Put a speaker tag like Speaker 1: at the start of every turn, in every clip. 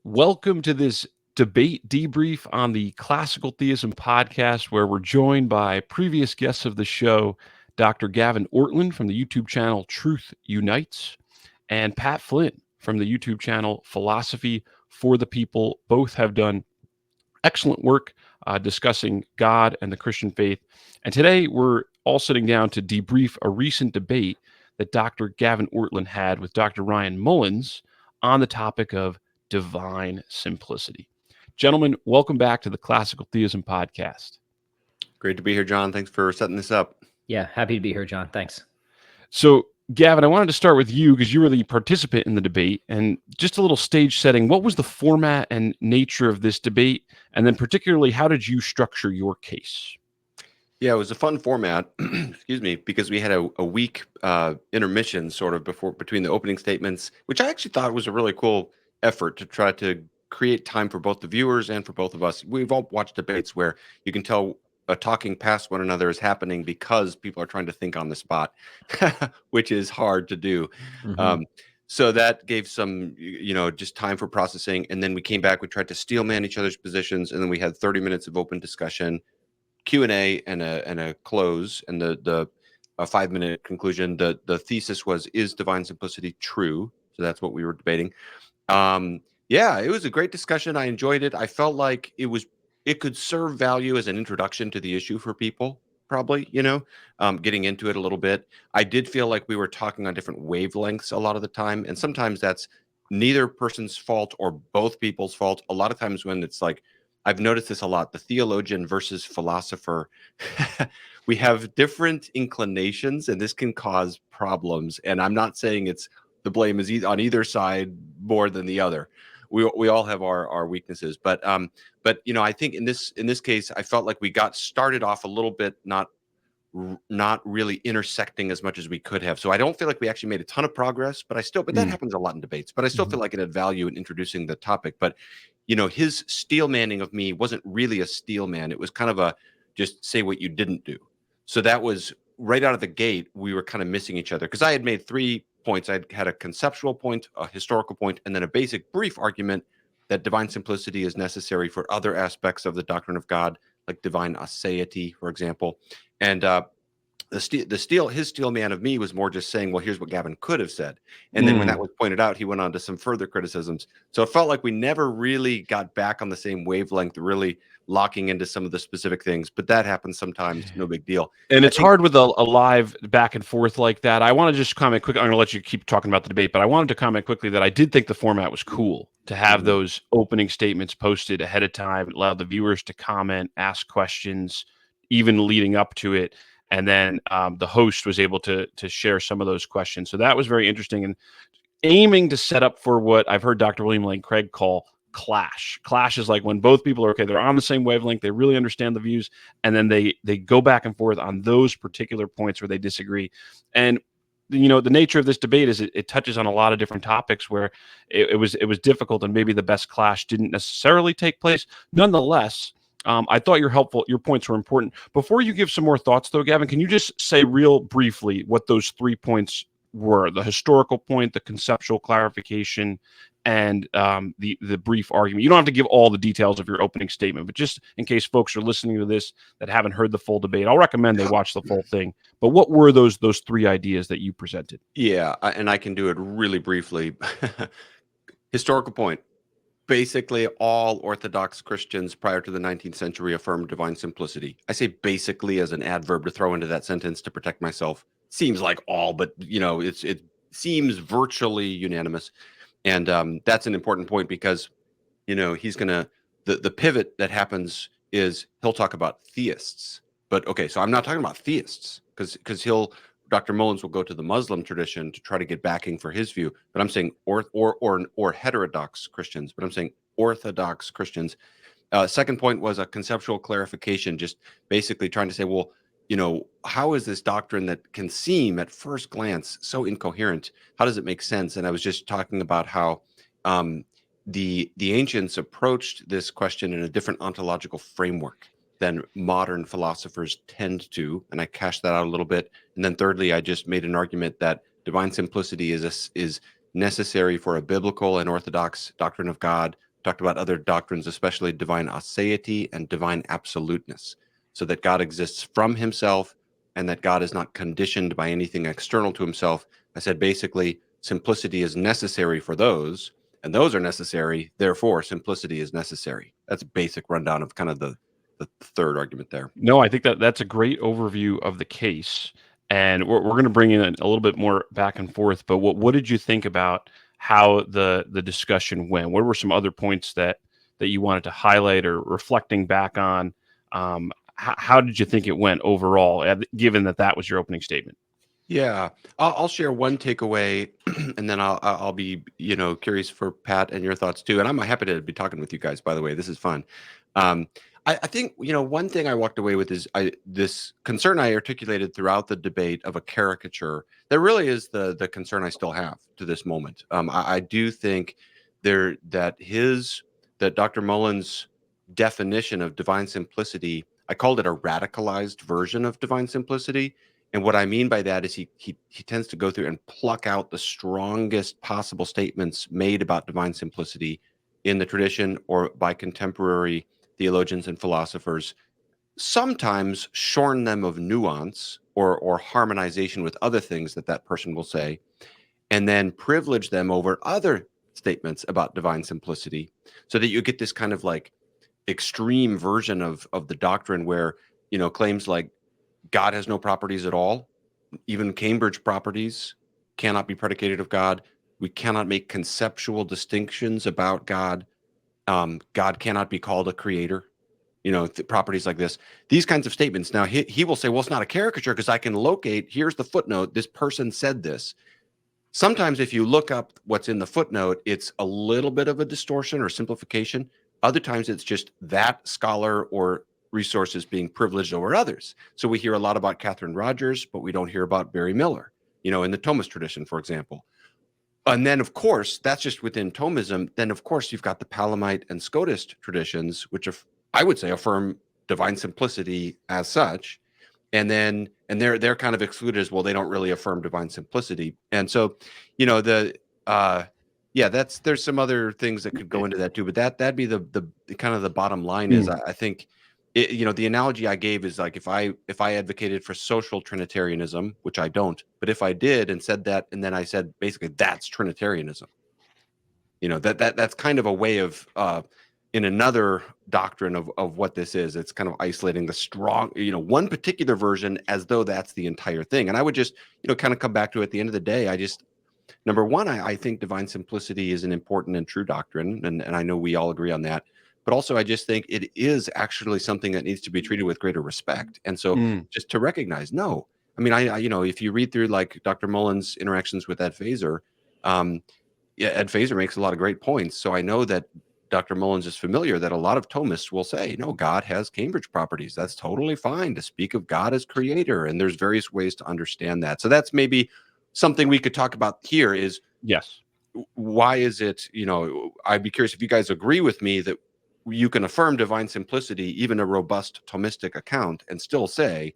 Speaker 1: Welcome to this debate debrief on the Classical Theism podcast, where we're joined by previous guests of the show, Dr. Gavin Ortlund from the YouTube channel Truth Unites, and Pat Flynn from the YouTube channel Philosophy for the People. Both have done excellent work discussing God and the Christian faith. And today we're all sitting down to debrief a recent debate that Dr. Gavin Ortlund had with Dr. Ryan Mullins on the topic of divine simplicity. Gentlemen, welcome back to the Classical Theism podcast.
Speaker 2: Great to be here, John. Thanks for setting this up.
Speaker 3: Yeah, happy to be here, John. Thanks.
Speaker 1: So, Gavin, I wanted to start with you because you were the participant in the debate, and just a little stage setting. What was the format and nature of this debate? And then particularly, how did you structure your case?
Speaker 2: Yeah, it was a fun format, excuse me, because we had a week intermission sort of between the opening statements, which I actually thought was a really cool effort to try to create time for both the viewers and for both of us. We've all watched debates where you can tell talking past one another is happening because people are trying to think on the spot, which is hard to do.
Speaker 3: Mm-hmm.
Speaker 2: So that gave some, just time for processing. And then we came back, we tried to steel man each other's positions. And then we had 30 minutes of open discussion, Q&A and a close, and the 5-minute conclusion. The thesis was, is divine simplicity true? So that's what we were debating. Yeah, it was a great discussion. I enjoyed it. I felt like it could serve value as an introduction to the issue for people, probably, getting into it a little bit. I did feel like we were talking on different wavelengths a lot of the time. And sometimes that's neither person's fault or both people's fault. A lot of times when it's like, I've noticed this a lot, the theologian versus philosopher, we have different inclinations, and this can cause problems. And I'm not saying the blame is on either side more than the other. We all have our weaknesses, but I think in this case, I felt like we got started off a little bit not really intersecting as much as we could have. So I don't feel like we actually made a ton of progress, but that happens a lot in debates. But I still feel like it had value in introducing the topic. But his steel manning of me wasn't really a steel man. It was kind of a just say what you didn't do. So that was right out of the gate. We were kind of missing each other because I had made 3 points. I had a conceptual point, a historical point, and then a basic brief argument that divine simplicity is necessary for other aspects of the doctrine of God, like divine aseity, for example. And his steel man of me was more just saying, well, here's what Gavin could have said. And then when that was pointed out, he went on to some further criticisms. So it felt like we never really got back on the same wavelength, really locking into some of the specific things. But that happens sometimes, no big deal.
Speaker 1: And it's hard with a live back and forth like that. I want to just comment quickly. I'm going to let you keep talking about the debate, but I wanted to comment quickly that I did think the format was cool to have those opening statements posted ahead of time, allow the viewers to comment, ask questions, even leading up to it. And then the host was able to share some of those questions. So that was very interesting and aiming to set up for what I've heard Dr. William Lane Craig call clash. Clash is like when both people are okay, they're on the same wavelength, they really understand the views, and then they go back and forth on those particular points where they disagree. And the nature of this debate is it touches on a lot of different topics where it was difficult, and maybe the best clash didn't necessarily take place. Nonetheless, I thought your points were important. Before you give some more thoughts, though, Gavin, can you just say real briefly what those 3 points were? The historical point, the conceptual clarification, and the brief argument. You don't have to give all the details of your opening statement, but just in case folks are listening to this that haven't heard the full debate, I'll recommend they watch the full thing. But what were those 3 ideas that you presented?
Speaker 2: Yeah, and I can do it really briefly. Historical point. Basically, all Orthodox Christians prior to the 19th century affirmed divine simplicity. I say basically as an adverb to throw into that sentence to protect myself. Seems like all, but it seems virtually unanimous. And that's an important point because, he's going to, the pivot that happens is he'll talk about theists. But okay, so I'm not talking about theists because Dr. Mullins will go to the Muslim tradition to try to get backing for his view. But I'm saying or heterodox Christians, but I'm saying Orthodox Christians. Second point was a conceptual clarification, just basically trying to say, well, how is this doctrine that can seem at first glance so incoherent? How does it make sense? And I was just talking about how the ancients approached this question in a different ontological framework than modern philosophers tend to, and I cashed that out a little bit. And then thirdly, I just made an argument that divine simplicity is necessary for a biblical and orthodox doctrine of God talked about other doctrines, especially divine aseity and divine absoluteness, so that God exists from himself and that God is not conditioned by anything external to himself. I said basically simplicity is necessary for those, and those are necessary, therefore simplicity is necessary. That's a basic rundown of kind of the third argument there.
Speaker 1: No, I think that that's a great overview of the case, and we're going to bring in a little bit more back and forth. But what did you think about how the discussion went? What were some other points that you wanted to highlight, or reflecting back on? How did you think it went overall, given that that was your opening statement?
Speaker 2: Yeah, I'll share one takeaway, and then I'll be curious for Pat and your thoughts too. And I'm happy to be talking with you guys. By the way, this is fun. I think one thing I walked away with is this concern I articulated throughout the debate of a caricature. That really is the concern I still have to this moment. I do think that Dr. Mullins' definition of divine simplicity, I called it a radicalized version of divine simplicity. And what I mean by that is he tends to go through and pluck out the strongest possible statements made about divine simplicity in the tradition or by contemporary theologians and philosophers, sometimes shorn them of nuance or harmonization with other things that person will say, and then privilege them over other statements about divine simplicity, so that you get this kind of like extreme version of the doctrine where claims like God has no properties at all, even Cambridge properties cannot be predicated of God. We cannot make conceptual distinctions about God. God cannot be called a creator. Properties like this, these kinds of statements. Now he will say, well, it's not a caricature because I can locate, here's the footnote, this person said this. Sometimes if you look up what's in the footnote, it's a little bit of a distortion or simplification. Other times it's just that scholar or resources being privileged over others. So we hear a lot about Catherine Rogers, but we don't hear about Barry Miller, in the Thomist tradition, for example. And then, of course, that's just within Thomism. Then, of course, you've got the Palamite and Scotist traditions, which I would say affirm divine simplicity as such. And they're kind of excluded as well. They don't really affirm divine simplicity. And so, there's some other things that could go into that too. But that'd be the kind of the bottom line is I think, the analogy I gave is like if I advocated for social Trinitarianism, which I don't, but if I did and said that, and then I said basically that's Trinitarianism. That's kind of a way of in another doctrine of what this is. It's kind of isolating the strong, one particular version as though that's the entire thing. And I would just, kind of come back to at the end of the day, number one, I think divine simplicity is an important and true doctrine. And I know we all agree on that. But also, I just think it is actually something that needs to be treated with greater respect. And so just to recognize, no, I mean, I if you read through like Dr. Mullins' interactions with Ed Feser, Ed Feser makes a lot of great points. So I know that Dr. Mullins is familiar that a lot of Thomists will say, no, God has Cambridge properties. That's totally fine to speak of God as creator. And there's various ways to understand that. So that's maybe something we could talk about here is,
Speaker 1: yes,
Speaker 2: why is it, I'd be curious if you guys agree with me that you can affirm divine simplicity, even a robust Thomistic account, and still say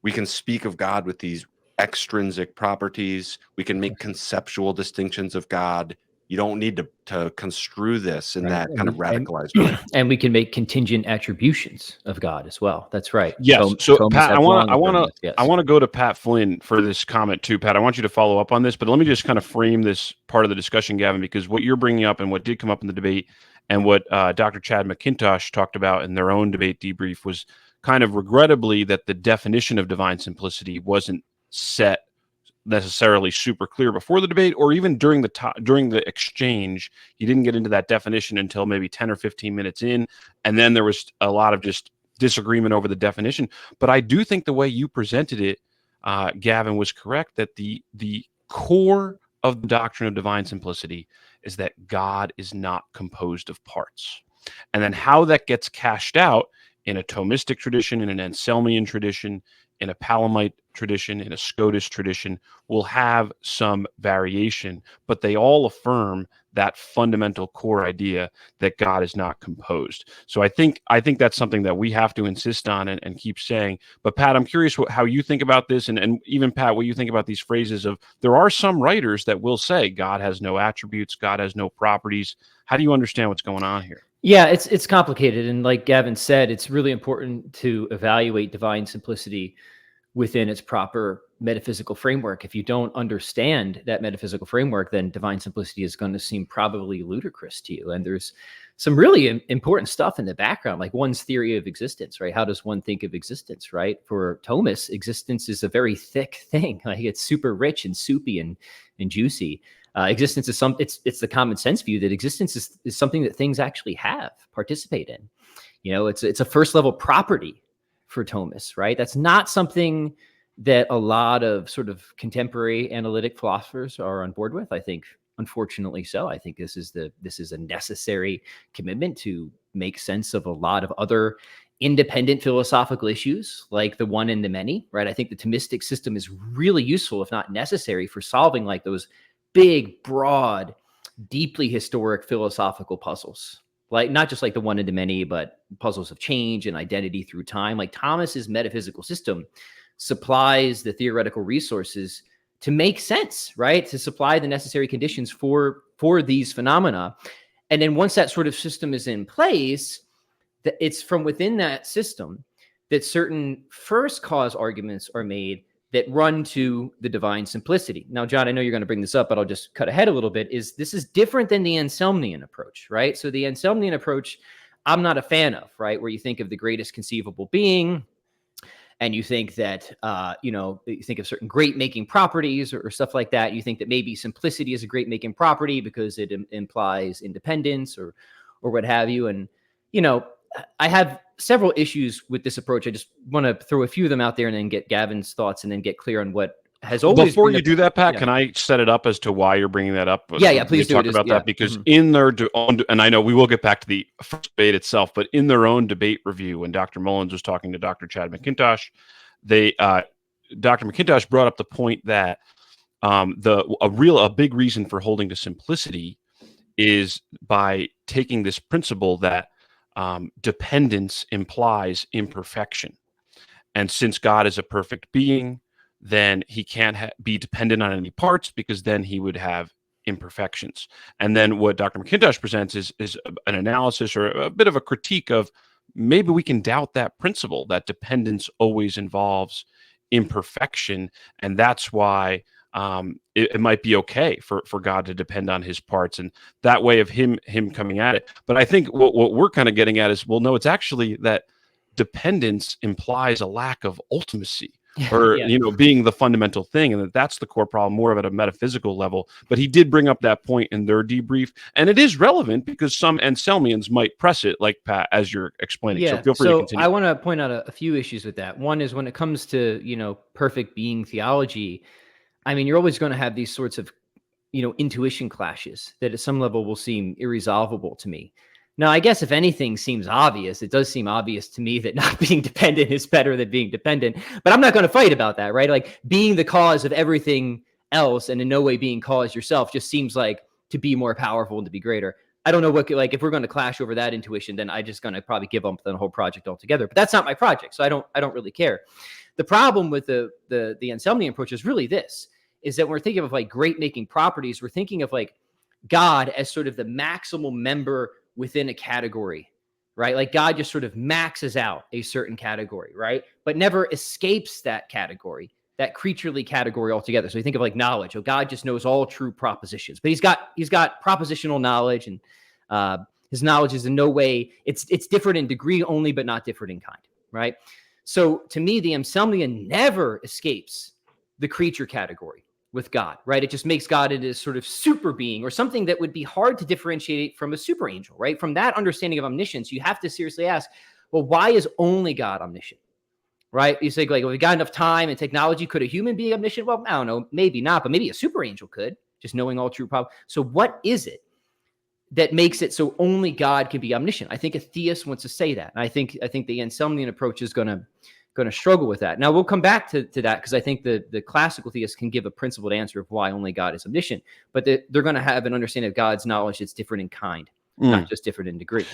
Speaker 2: we can speak of God with these extrinsic properties. We can make conceptual distinctions of God. You don't need to construe this in that kind of radicalized way.
Speaker 3: And we can make contingent attributions of God as well. That's right.
Speaker 1: Yes. So Pat, I want
Speaker 3: yes.
Speaker 1: to go to Pat Flynn for this comment too. Pat, I want you to follow up on this, but let me just kind of frame this part of the discussion, Gavin, because what you're bringing up and what did come up in the debate and what Dr. Chad McIntosh talked about in their own debate debrief was kind of regrettably that the definition of divine simplicity wasn't set necessarily super clear before the debate, or even during the exchange. You didn't get into that definition until maybe 10 or 15 minutes in, and then there was a lot of just disagreement over the definition. But I do think the way you presented it, Gavin, was correct, that the core of the doctrine of divine simplicity is that God is not composed of parts. And then how that gets cashed out in a Thomistic tradition, in an Anselmian tradition, in a Palamite tradition, in a Scotus tradition, will have some variation, but they all affirm that fundamental core idea that God is not composed. So I think that's something that we have to insist on and keep saying. But Pat, I'm curious how you think about this, and even Pat, what you think about these phrases of, there are some writers that will say God has no attributes, God has no properties. How do you understand what's going on here?
Speaker 3: Yeah, it's complicated. And like Gavin said, it's really important to evaluate divine simplicity within its proper metaphysical framework. If you don't understand that metaphysical framework, then divine simplicity is going to seem probably ludicrous to you. And there's some really important stuff in the background, like one's theory of existence, right? How does one think of existence, right? For Thomas, existence is a very thick thing. Like it's super rich and soupy and juicy. Existence is it's the common sense view that existence is something that things actually have, participate in. You know, it's a first level property for Thomas, right? That's not something that a lot of sort of contemporary analytic philosophers are on board with. I think, unfortunately so. I think this is a necessary commitment to make sense of a lot of other independent philosophical issues, like the one and the many, right? I think the Thomistic system is really useful, if not necessary, for solving like those big, broad, deeply historic philosophical puzzles. Like not just like the one and the many, but puzzles of change and identity through time. Like Thomas's metaphysical system supplies the theoretical resources to make sense, right? To supply the necessary conditions for these phenomena. And then once that sort of system is in place, that it's from within that system that certain first cause arguments are made that run to the divine simplicity. Now, John, I know you're going to bring this up, but I'll just cut ahead a little bit. This is different than the Anselmian approach, right? So the Anselmian approach, I'm not a fan of, right? Where you think of the greatest conceivable being, and you think that, you think of certain great making properties or stuff like that. You think that maybe simplicity is a great making property because it implies independence or what have you. And, I have several issues with this approach. I just want to throw a few of them out there and then get Gavin's thoughts and then get clear on what has always
Speaker 1: Before you do that, Pat, can I set it up as to why you're bringing that up?
Speaker 3: Yeah, please
Speaker 1: talk about that, because in their own, and I know we will get back to the first debate itself, but in their own debate review, when Dr. Mullins was talking to Dr. Chad McIntosh, Dr. McIntosh brought up the point that a big reason for holding to simplicity is by taking this principle that dependence implies imperfection. And since God is a perfect being, then he can't be dependent on any parts, because then he would have imperfections. And then what Dr. McIntosh presents is an analysis or a bit of a critique of maybe we can doubt that principle, that dependence always involves imperfection. And that's why it might be okay for God to depend on his parts, and that way of him coming at it. But I think what we're kind of getting at is, well, no, it's actually that dependence implies a lack of ultimacy, or being the fundamental thing, and that's the core problem, more of at a metaphysical level. But he did bring up that point in their debrief, and it is relevant because some Anselmians might press it, like Pat, as you're explaining. So feel free to continue.
Speaker 3: I want to point out a few issues with that. One is when it comes to perfect being theology, I mean, you're always going to have these sorts of intuition clashes that at some level will seem irresolvable to me. Now, I guess if anything seems obvious, it does seem obvious to me that not being dependent is better than being dependent. But I'm not going to fight about that, right? Like being the cause of everything else and in no way being cause yourself just seems like to be more powerful and to be greater. I don't know if we're going to clash over that intuition, then I'm just going to probably give up the whole project altogether. But that's not my project, so I don't really care. The problem with the Anselmian approach is really this, is that when we're thinking of like great making properties, we're thinking of like God as sort of the maximal member within a category, right? Like God just sort of maxes out a certain category, right? But never escapes that category, that creaturely category altogether. So you think of like knowledge. Oh, God just knows all true propositions, but he's got propositional knowledge, and his knowledge is in no way, it's different in degree only, but not different in kind, right? So to me, the Anselmian never escapes the creature category with God, right? It just makes God into this sort of super being, or something that would be hard to differentiate from a super angel, right? From that understanding of omniscience, you have to seriously ask, well, why is only God omniscient, right? You say, like, well, we got enough time and technology. Could a human be omniscient? Well, I don't know, maybe not, but maybe a super angel could, just knowing all true problems. So what is it that makes it so only God can be omniscient? I think a theist wants to say that. And I think the Anselmian approach is going to going to struggle with that. Now we'll come back to that, because I think the classical theists can give a principled answer of why only God is omniscient, but they're going to have an understanding of God's knowledge that's different in kind, not just different in degree.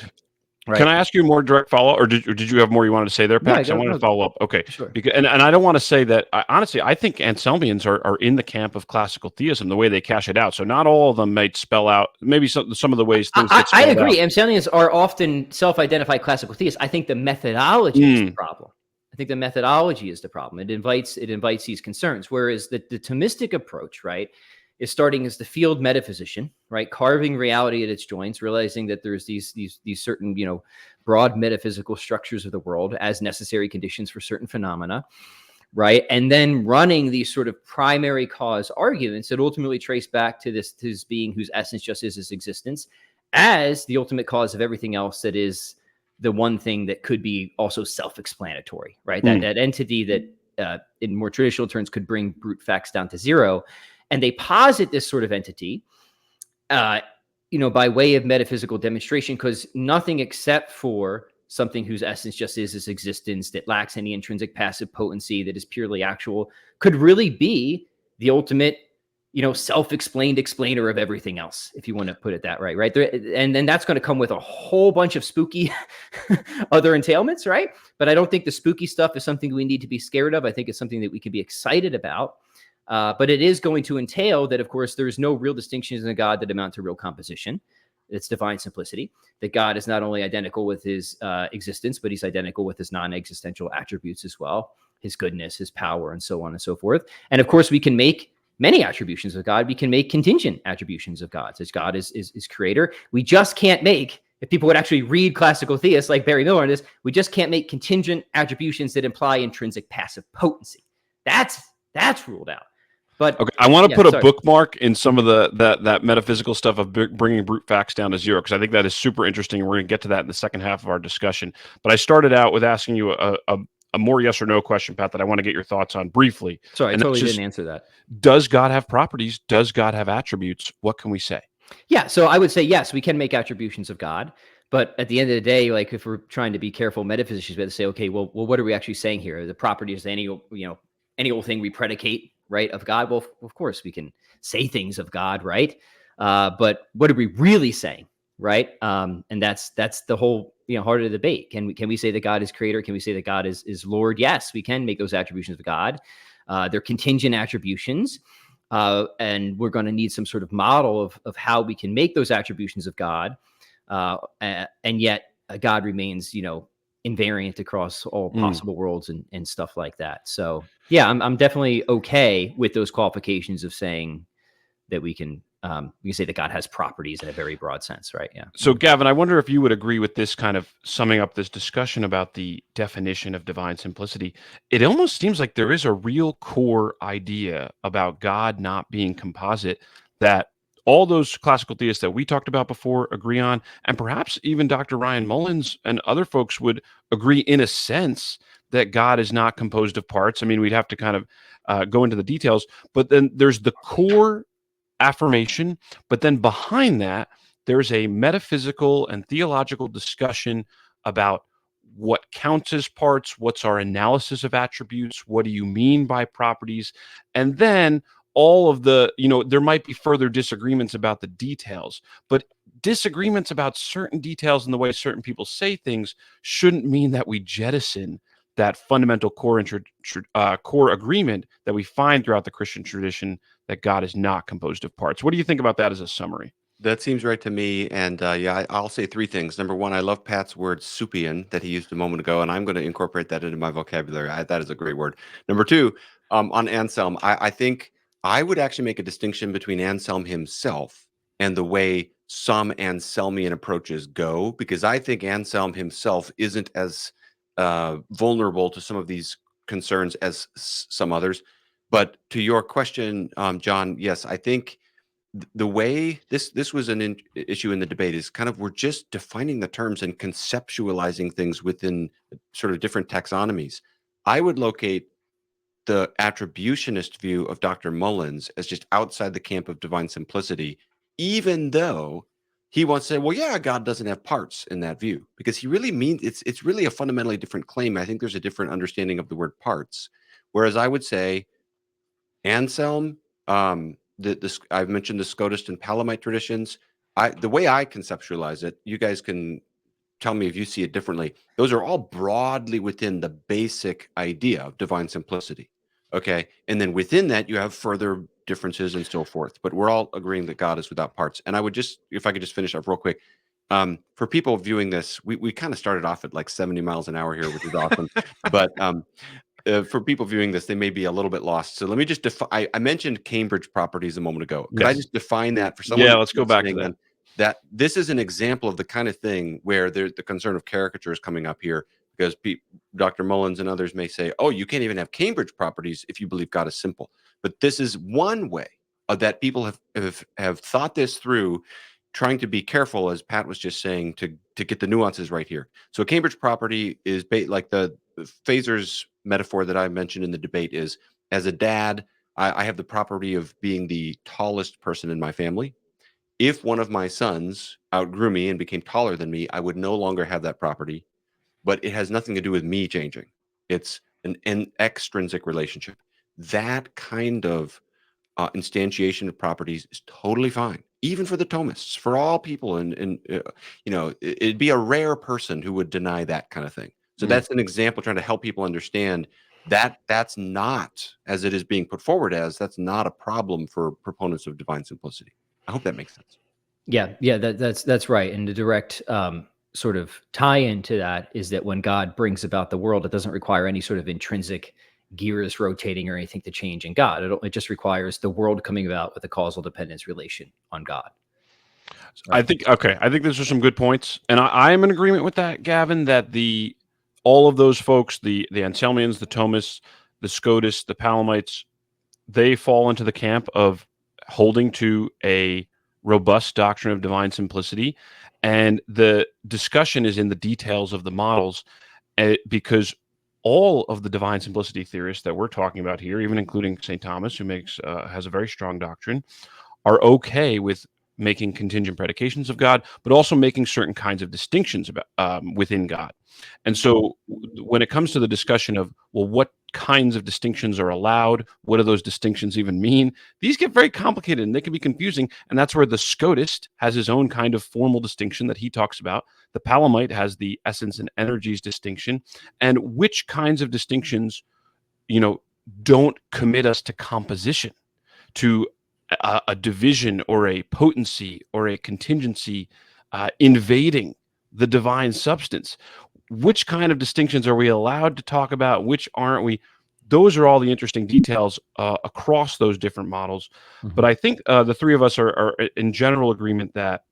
Speaker 3: Right.
Speaker 1: Can I ask you a more direct follow-up, or did you have more you wanted to say there, Pat?
Speaker 3: Yeah,
Speaker 1: I wanted to follow up. Okay.
Speaker 3: Sure.
Speaker 1: Because, and I don't want to say that, honestly, I think Anselmians are in the camp of classical theism, the way they cash it out. So not all of them might spell out, maybe some of the ways things get spelled
Speaker 3: I agree.
Speaker 1: out.
Speaker 3: Anselmians are often self-identified classical theists. I think the methodology is the problem. I think the methodology is the problem. It invites these concerns, whereas the Thomistic approach, right, is starting as the field metaphysician, right, carving reality at its joints, realizing that there's these certain, broad metaphysical structures of the world as necessary conditions for certain phenomena, right, and then running these sort of primary cause arguments that ultimately trace back to this being whose essence just is his existence as the ultimate cause of everything else, that is the one thing that could be also self-explanatory, right? That entity that in more traditional terms could bring brute facts down to zero. And they posit this sort of entity, by way of metaphysical demonstration, because nothing except for something whose essence just is its existence, that lacks any intrinsic passive potency, that is purely actual, could really be the ultimate, self-explained explainer of everything else, if you want to put it that way, right? And then that's going to come with a whole bunch of spooky other entailments, right? But I don't think the spooky stuff is something we need to be scared of. I think it's something that we can be excited about. But it is going to entail that, of course, there's no real distinctions in a God that amount to real composition. It's divine simplicity, that God is not only identical with his existence, but he's identical with his non-existential attributes as well, his goodness, his power, and so on and so forth. And of course, we can make many attributions of God. We can make contingent attributions of God, as God is creator. We just can't make, if people would actually read classical theists like Barry Miller on this, we just can't make contingent attributions that imply intrinsic passive potency. That's ruled out. But
Speaker 1: okay, I want to put a bookmark in some of that metaphysical stuff of bringing brute facts down to zero, because I think that is super interesting. We're going to get to that in the second half of our discussion. But I started out with asking you a more yes or no question, Pat, that I want to get your thoughts on briefly.
Speaker 3: Sorry, I totally didn't answer that.
Speaker 1: Does God have properties? Does God have attributes? What can we say?
Speaker 3: Yeah, so I would say yes, we can make attributions of God. But at the end of the day, like if we're trying to be careful metaphysicians, we have to say, okay, well, what are we actually saying here? The property is any old thing we predicate, right, of God. Well, of course we can say things of God, right? But what are we really saying, right? And that's the whole heart of the debate. Can we say that God is creator? Can we say that God is Lord? Yes, we can make those attributions of God. They're contingent attributions, and we're going to need some sort of model of how we can make those attributions of God, and yet God remains, invariant across all possible worlds and stuff like that. So yeah, I'm definitely okay with those qualifications of saying that we can say that God has properties in a very broad sense, right? Yeah.
Speaker 1: So Gavin, I wonder if you would agree with this kind of summing up this discussion about the definition of divine simplicity. It almost seems like there is a real core idea about God not being composite that all those classical theists that we talked about before agree on, and perhaps even Dr. Ryan Mullins and other folks would agree in a sense that God is not composed of parts. I mean, we'd have to kind of go into the details, but then there's the core affirmation, but then behind that, there's a metaphysical and theological discussion about what counts as parts, what's our analysis of attributes, what do you mean by properties, and then all of the, there might be further disagreements about the details, but disagreements about certain details and the way certain people say things shouldn't mean that we jettison that fundamental core agreement that we find throughout the Christian tradition that God is not composed of parts. What do you think about that as a summary?
Speaker 2: That seems right to me. And I'll say three things. Number one, I love Pat's word "suppian" that he used a moment ago, and I'm going to incorporate that into my vocabulary. That is a great word. Number two, on Anselm, I think I would actually make a distinction between Anselm himself and the way some Anselmian approaches go, because I think Anselm himself isn't as vulnerable to some of these concerns as some others. But to your question, John, yes, I think the way this was an issue in the debate is kind of we're just defining the terms and conceptualizing things within sort of different taxonomies. I would locate the attributionist view of Dr. Mullins as just outside the camp of divine simplicity, even though he wants to say, well, yeah, God doesn't have parts in that view, because he really means it's really a fundamentally different claim. I think there's a different understanding of the word parts. Whereas I would say Anselm, I've mentioned the Scotist and Palamite traditions. The way I conceptualize it, you guys can tell me if you see it differently. Those are all broadly within the basic idea of divine simplicity. Okay. And then within that, you have further differences and so forth. But we're all agreeing that God is without parts. And I would just, if I could just finish up real quick, for people viewing this, we kind of started off at like 70 miles an hour here, which is awesome. But for people viewing this, they may be a little bit lost. So let me just define. I mentioned Cambridge properties a moment ago. Could I just define that for someone?
Speaker 1: Yeah, let's go back to that.
Speaker 2: That this is an example of the kind of thing where the concern of caricature is coming up here, because Dr. Mullins and others may say, oh, you can't even have Cambridge properties if you believe God is simple. But this is one way that people have thought this through, trying to be careful, as Pat was just saying, to get the nuances right here. So a Cambridge property is like the Phaser's metaphor that I mentioned in the debate is, as a dad, I have the property of being the tallest person in my family. If one of my sons outgrew me and became taller than me, I would no longer have that property, but it has nothing to do with me changing. It's an extrinsic relationship. That kind of instantiation of properties is totally fine, even for the Thomists, for all people. And it'd be a rare person who would deny that kind of thing. So that's an example trying to help people understand that that's not, as it is being put forward as, that's not a problem for proponents of divine simplicity. I hope that makes sense.
Speaker 3: Yeah, that's right. And the direct sort of tie into that is that when God brings about the world, it doesn't require any sort of intrinsic gears rotating or anything to change in God. It just requires the world coming about with a causal dependence relation on God.
Speaker 1: Right. I think those are some good points, and I am in agreement with that, Gavin. That all of those folks, the Anselmians, the Thomists, the Scotists, the Palamites, they fall into the camp of holding to a robust doctrine of divine simplicity, and the discussion is in the details of the models, because all of the divine simplicity theorists that we're talking about here, even including St. Thomas, who has a very strong doctrine, are okay with making contingent predications of God, but also making certain kinds of distinctions about within God. And so when it comes to the discussion of, well, what kinds of distinctions are allowed, what do those distinctions even mean, these get very complicated and they can be confusing. And that's where the Scotist has his own kind of formal distinction that he talks about. The Palamite has the essence and energies distinction, and which kinds of distinctions, don't commit us to composition, to a division or a potency or a contingency invading the divine substance. Which kind of distinctions are we allowed to talk about? Which aren't we? Those are all the interesting details across those different models. Mm-hmm. But I think the three of us are in general agreement that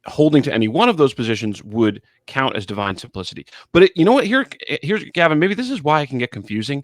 Speaker 1: holding to any one of those positions would count as divine simplicity. But you know what? Here's Gavin, maybe this is why it can get confusing.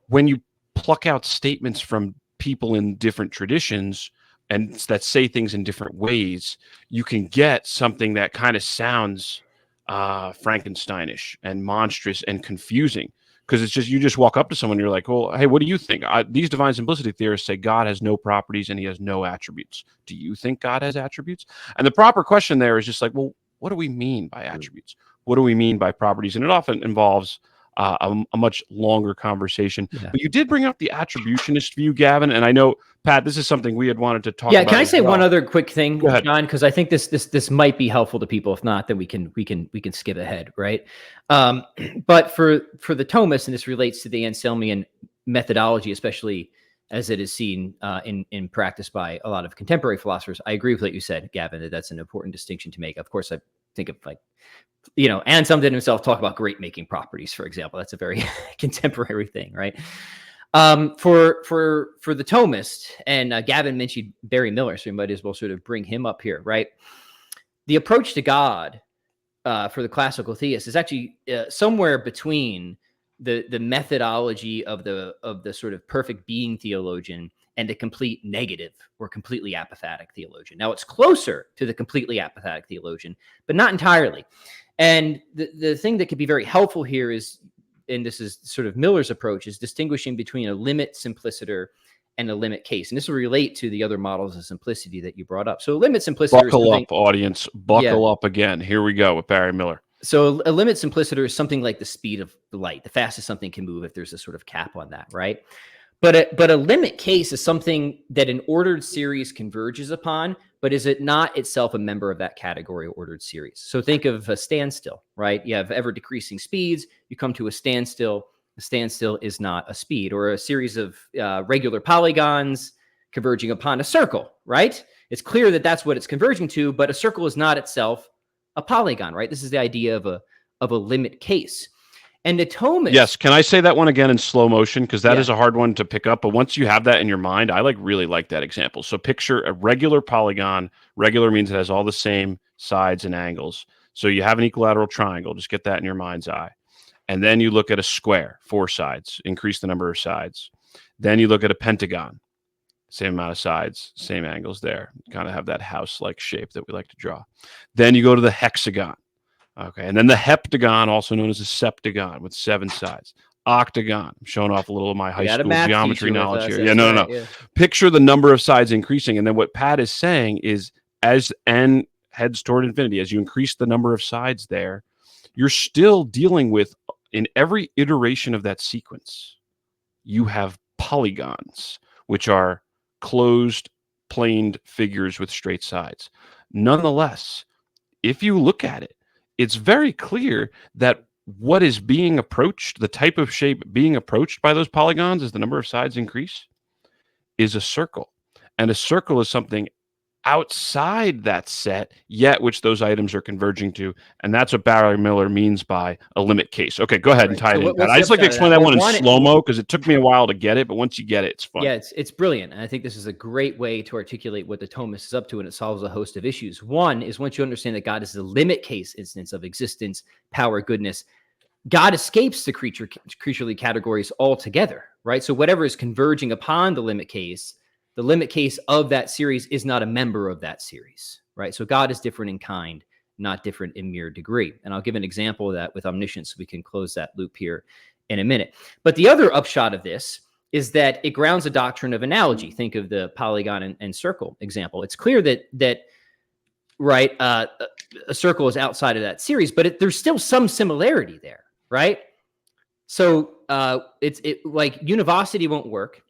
Speaker 1: When you pluck out statements from people in different traditions and that say things in different ways, you can get something that kind of sounds Frankensteinish and monstrous and confusing, because it's just, you just walk up to someone and you're like, well, hey, what do you think? These divine simplicity theorists say God has no properties and he has no attributes. Do you think God has attributes? And the proper question there is just like, well, what do we mean by attributes? What do we mean by properties? And it often involves a much longer conversation. Yeah. But you did bring up the attributionist view, Gavin, and I know, Pat, this is something we had wanted to talk about.
Speaker 3: Yeah, can I say one other quick thing, John? Because I think this might be helpful to people. If not, then we can skip ahead, right? But for the Thomists, and this relates to the Anselmian methodology, especially as it is seen in practice by a lot of contemporary philosophers, I agree with what you said, Gavin, that that's an important distinction to make. Of course, I think of Anselm did himself talk about great making properties, for example. That's a very contemporary thing, right? For the Thomist, and Gavin mentioned Barry Miller, so we might as well sort of bring him up here, right? The approach to God for the classical theist is actually somewhere between the methodology of the sort of perfect being theologian and the complete negative or completely apophatic theologian. Now, it's closer to the completely apophatic theologian, but not entirely. And the thing that could be very helpful here is, and this is sort of Miller's approach, is distinguishing between a limit simpliciter and a limit case. And this will relate to the other models of simplicity that you brought up. So a limit simpliciter
Speaker 1: Buckle
Speaker 3: is something,
Speaker 1: up, audience. Buckle up again. Here we go with Barry Miller.
Speaker 3: So a limit simpliciter is something like the speed of the light, the fastest something can move if there's a sort of cap on that, right? But a limit case is something that an ordered series converges upon, but is it not itself a member of that category or ordered series? So think of a standstill, right? You have ever decreasing speeds, you come to a standstill. A standstill is not a speed, or a series of regular polygons converging upon a circle, right? It's clear that that's what it's converging to, but a circle is not itself a polygon, right? This is the idea of a limit case. And the Thomists.
Speaker 1: Yes, can I say that one again in slow motion? Because that is a hard one to pick up. But once you have that in your mind, I really like that example. So picture a regular polygon. Regular means it has all the same sides and angles. So you have an equilateral triangle. Just get that in your mind's eye. And then you look at a square, 4 sides, increase the number of sides. Then you look at a pentagon, same amount of sides, same angles there. Kind of have that house-like shape that we like to draw. Then you go to the hexagon. Okay, and then the heptagon, also known as a septagon, with 7 sides. Octagon. I'm showing off a little of my high school geometry knowledge here. Yeah, no. Yeah. Picture the number of sides increasing. And then what Pat is saying is as n heads toward infinity, as you increase the number of sides there, you're still dealing with, in every iteration of that sequence, you have polygons, which are closed, planed figures with straight sides. Nonetheless, if you look at it, it's very clear that what is being approached, the type of shape being approached by those polygons as the number of sides increase, is a circle. And a circle is something outside that set, yet which those items are converging to. And that's what Barry Miller means by a limit case. Okay, go ahead and tie it in. I just like to explain that one in slow-mo because it took me a while to get it, but once you get it, it's fun.
Speaker 3: Yeah, it's brilliant. And I think this is a great way to articulate what the Thomist is up to, and it solves a host of issues. One is once you understand that God is the limit case instance of existence, power, goodness, God escapes the creaturely categories altogether, right? So whatever is converging upon the limit case of that series is not a member of that series, right? So God is different in kind, not different in mere degree. And I'll give an example of that with omniscience so we can close that loop here in a minute. But the other upshot of this is that it grounds a doctrine of analogy. Think of the polygon and circle example. It's clear that right, a circle is outside of that series, but there's still some similarity there, right? So it's like univocity won't work.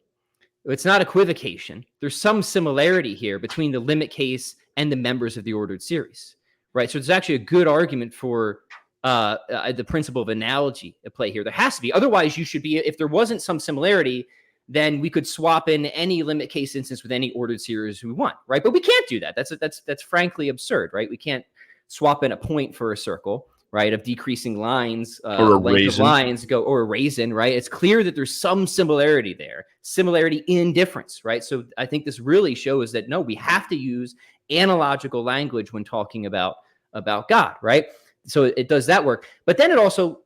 Speaker 3: It's not equivocation. There's some similarity here between the limit case and the members of the ordered series, right? So there's actually a good argument for the principle of analogy at play here. There has to be. Otherwise, you should be, if there wasn't some similarity, then we could swap in any limit case instance with any ordered series we want, right? But we can't do that. That's frankly absurd, right? We can't swap in a point for a circle, right, of decreasing lines,
Speaker 1: or a
Speaker 3: length
Speaker 1: raisin.
Speaker 3: of lines or a raisin, right? It's clear that there's some similarity there, similarity in difference, right? So I think this really shows that, no, we have to use analogical language when talking about God, right? So it does that work. But then it also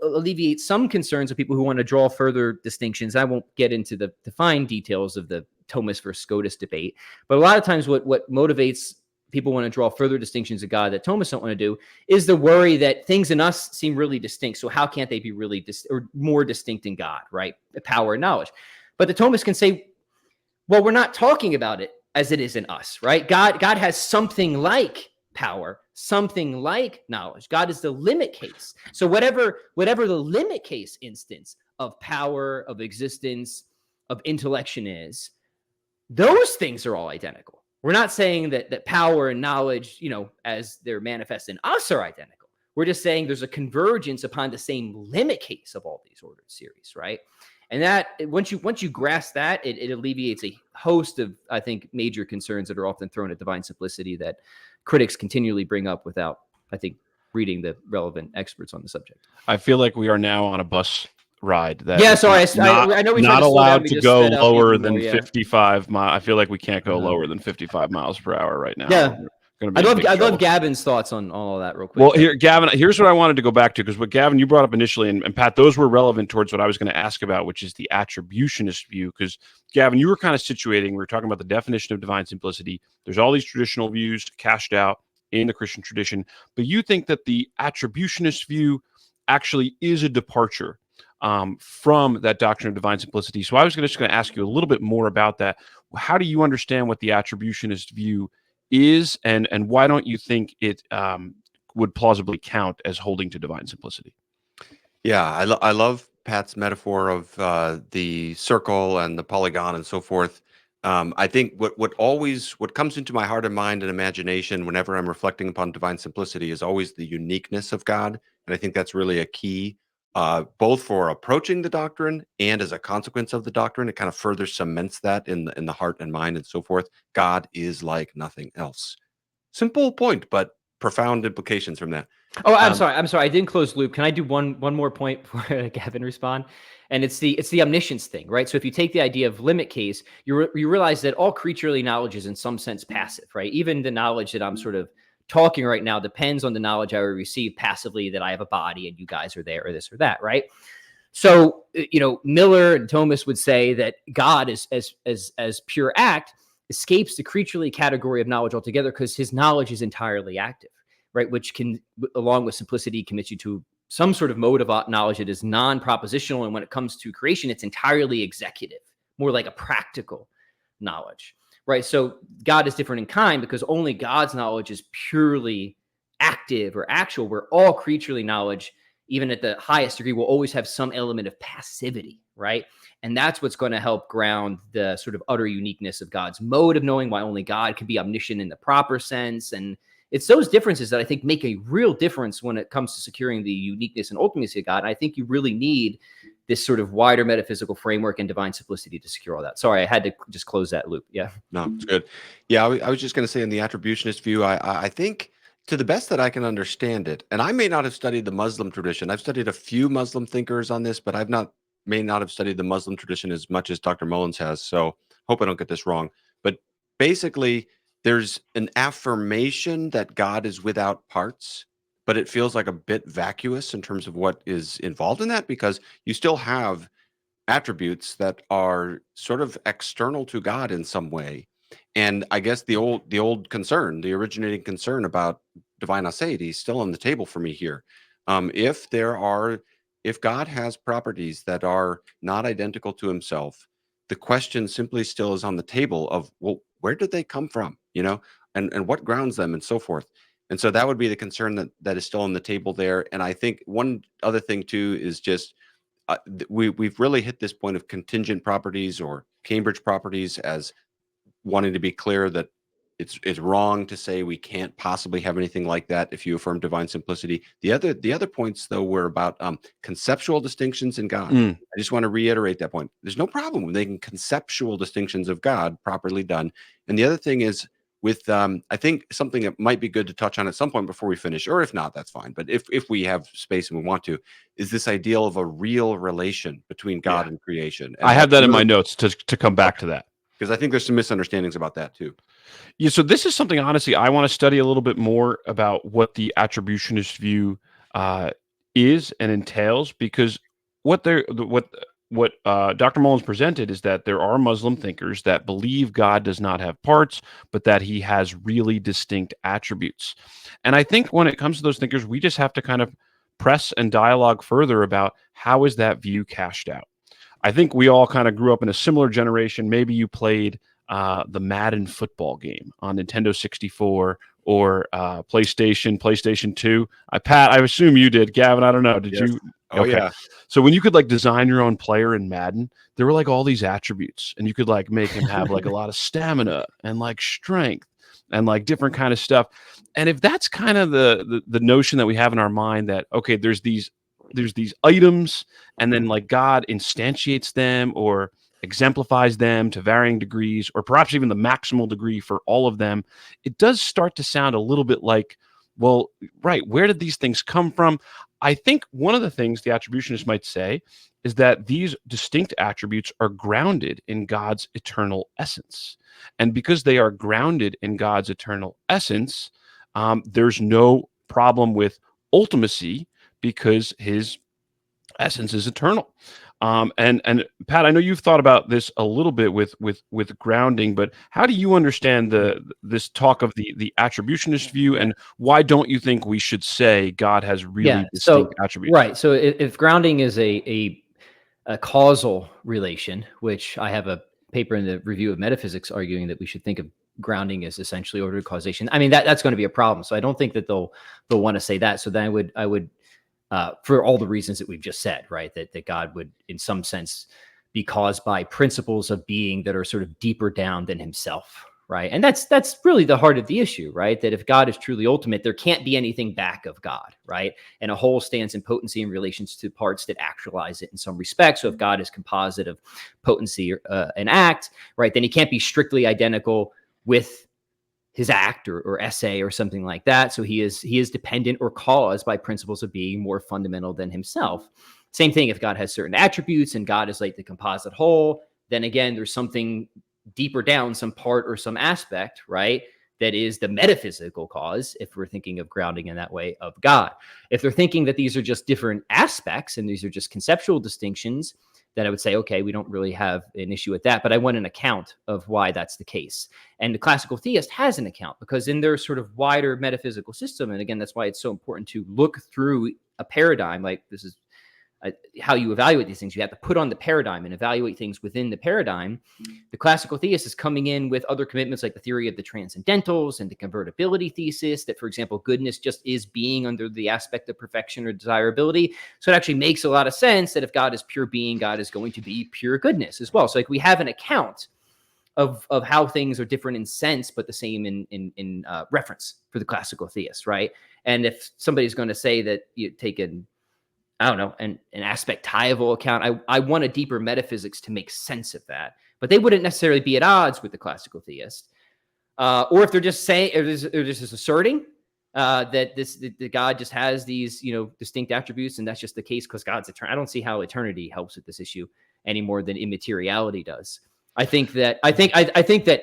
Speaker 3: alleviates some concerns of people who want to draw further distinctions. I won't get into the fine details of the Thomist versus Scotus debate, but a lot of times what motivates people want to draw further distinctions of God that Thomists don't want to do is the worry that things in us seem really distinct. So how can't they be really or more distinct in God, right? The power and knowledge. But the Thomists can say, well, we're not talking about it as it is in us, right? God has something like power, something like knowledge. God is the limit case. So whatever the limit case instance of power, of existence, of intellection is, those things are all identical. We're not saying that power and knowledge, as they're manifest in us, are identical. We're just saying there's a convergence upon the same limit case of all these ordered series, right? And that once you grasp that, it alleviates a host of, I think, major concerns that are often thrown at divine simplicity that critics continually bring up without, I think, reading the relevant experts on the subject.
Speaker 1: I feel like we are now on a bus ride that
Speaker 3: I know we're
Speaker 1: not allowed to go lower than 55 miles. I feel like we can't go lower than 55 miles per hour right now.
Speaker 3: Yeah. I'd love Gavin's thoughts on all of that real quick.
Speaker 1: Well, here, Gavin, here's what I wanted to go back to, because what Gavin, you brought up initially, and Pat, those were relevant towards what I was going to ask about, which is the attributionist view. Because Gavin, you were kind of situating, we were talking about the definition of divine simplicity. There's all these traditional views cashed out in the Christian tradition, but you think that the attributionist view actually is a departure from that doctrine of divine simplicity. So I was just going to ask you a little bit more about that. How do you understand what the attributionist view is, and why don't you think it would plausibly count as holding to divine simplicity?
Speaker 2: Yeah, I love Pat's metaphor of the circle and the polygon and so forth. I think what comes into my heart and mind and imagination whenever I'm reflecting upon divine simplicity is always the uniqueness of God, and I think that's really a key, both for approaching the doctrine and as a consequence of the doctrine. It kind of further cements that in the heart and mind and so forth. God is like nothing else. Simple point, but profound implications from that.
Speaker 3: Oh, I'm sorry. I didn't close the loop. Can I do one more point before Gavin respond? And it's the omniscience thing, right? So if you take the idea of limit case, you realize that all creaturely knowledge is in some sense passive, right? Even the knowledge that I'm sort of talking right now depends on the knowledge I receive passively, that I have a body and you guys are there, or this or that, right? So, Miller and Thomas would say that God is as pure act escapes the creaturely category of knowledge altogether, because his knowledge is entirely active, right? Which can, along with simplicity, commit you to some sort of mode of knowledge that is non-propositional. And when it comes to creation, it's entirely executive, more like a practical knowledge, right? So God is different in kind because only God's knowledge is purely active or actual, where all creaturely knowledge, even at the highest degree, will always have some element of passivity, right? And that's what's going to help ground the sort of utter uniqueness of God's mode of knowing, why only God can be omniscient in the proper sense. And it's those differences that I think make a real difference when it comes to securing the uniqueness and ultimacy of God. And I think you really need this sort of wider metaphysical framework and divine simplicity to secure all that. Sorry, I had to just close that loop. Yeah.
Speaker 2: No, it's good. Yeah, I was just going to say, in the attributionist view, I think, to the best that I can understand it, and I may not have studied the Muslim tradition. I've studied a few Muslim thinkers on this, but may not have studied the Muslim tradition as much as Dr. Mullins has. So hope I don't get this wrong. But basically, there's an affirmation that God is without parts, but it feels like a bit vacuous in terms of what is involved in that, because you still have attributes that are sort of external to God in some way. And I guess the old concern, the originating concern about divine aseity is still on the table for me here. If God has properties that are not identical to himself, the question simply still is on the table of, well, where did they come from? And what grounds them, and so forth. And so that would be the concern that is still on the table there. And I think one other thing too is just, we've really hit this point of contingent properties or Cambridge properties as wanting to be clear that it's wrong to say we can't possibly have anything like that if you affirm divine simplicity. The other points, though, were about conceptual distinctions in God. I just want to reiterate that point. There's no problem with making conceptual distinctions of God properly done. And the other thing is, with I think something that might be good to touch on at some point before we finish, or if not, that's fine. But if we have space and we want to, is this ideal of a real relation between God and creation. And
Speaker 1: I have that in my notes to come back to that,
Speaker 2: because I think there's some misunderstandings about that too.
Speaker 1: Yeah, so this is something, honestly, I want to study a little bit more about what the attributionist view is and entails, because what Dr. Mullins presented is that there are Muslim thinkers that believe God does not have parts, but that he has really distinct attributes. And I think when it comes to those thinkers, we just have to kind of press and dialogue further about how is that view cashed out. I think we all kind of grew up in a similar generation. Maybe you played the Madden football game on Nintendo 64 or PlayStation 2. Pat, I assume you did. Gavin, I don't know. Did you?
Speaker 2: Oh, okay. Yeah.
Speaker 1: So when you could like design your own player in Madden, there were like all these attributes, and you could like make him have like a lot of stamina and like strength and like different kind of stuff. And if that's kind of the notion that we have in our mind, that okay, there's these items, and then like God instantiates them or exemplifies them to varying degrees, or perhaps even the maximal degree for all of them, it does start to sound a little bit like, well, right, where did these things come from? I think one of the things the attributionist might say is that these distinct attributes are grounded in God's eternal essence. And because they are grounded in God's eternal essence, there's no problem with ultimacy, because his essence is eternal. And Pat, I know you've thought about this a little bit with grounding, but how do you understand this talk of the attributionist view, and why don't you think we should say God has really distinct attributes?
Speaker 3: Right. So if grounding is a a causal relation, which I have a paper in the Review of Metaphysics arguing that we should think of grounding as essentially ordered causation. I mean, that's going to be a problem. So I don't think that they'll want to say that. So then I would for all the reasons that we've just said, right, that God would in some sense be caused by principles of being that are sort of deeper down than himself, right? And that's really the heart of the issue, right? That if God is truly ultimate, there can't be anything back of God, right? And a whole stands in potency in relations to parts that actualize it in some respect. So if God is composite of potency and act, right, then he can't be strictly identical with his act or essay or something like that. So he is dependent or caused by principles of being more fundamental than himself. Same thing if God has certain attributes and God is like the composite whole, then again, there's something deeper down, some part or some aspect, right, that is the metaphysical cause, if we're thinking of grounding in that way, of God. If they're thinking that these are just different aspects and these are just conceptual distinctions, then I would say, okay, we don't really have an issue with that, but I want an account of why that's the case. And the classical theist has an account because in their sort of wider metaphysical system, and again, that's why it's so important to look through a paradigm, like this is how you evaluate these things. You have to put on the paradigm and evaluate things within the paradigm. The classical theist is coming in with other commitments like the theory of the transcendentals and the convertibility thesis that, for example, goodness just is being under the aspect of perfection or desirability. So it actually makes a lot of sense that if God is pure being, God is going to be pure goodness as well. So like we have an account of how things are different in sense, but the same in reference for the classical theist, right? And if somebody's going to say that you take an aspectival account. I want a deeper metaphysics to make sense of that, but they wouldn't necessarily be at odds with the classical theist. Or if they're just saying, or they're just asserting that the God just has these, distinct attributes, and that's just the case because God's eternal. I don't see how eternity helps with this issue any more than immateriality does. I think that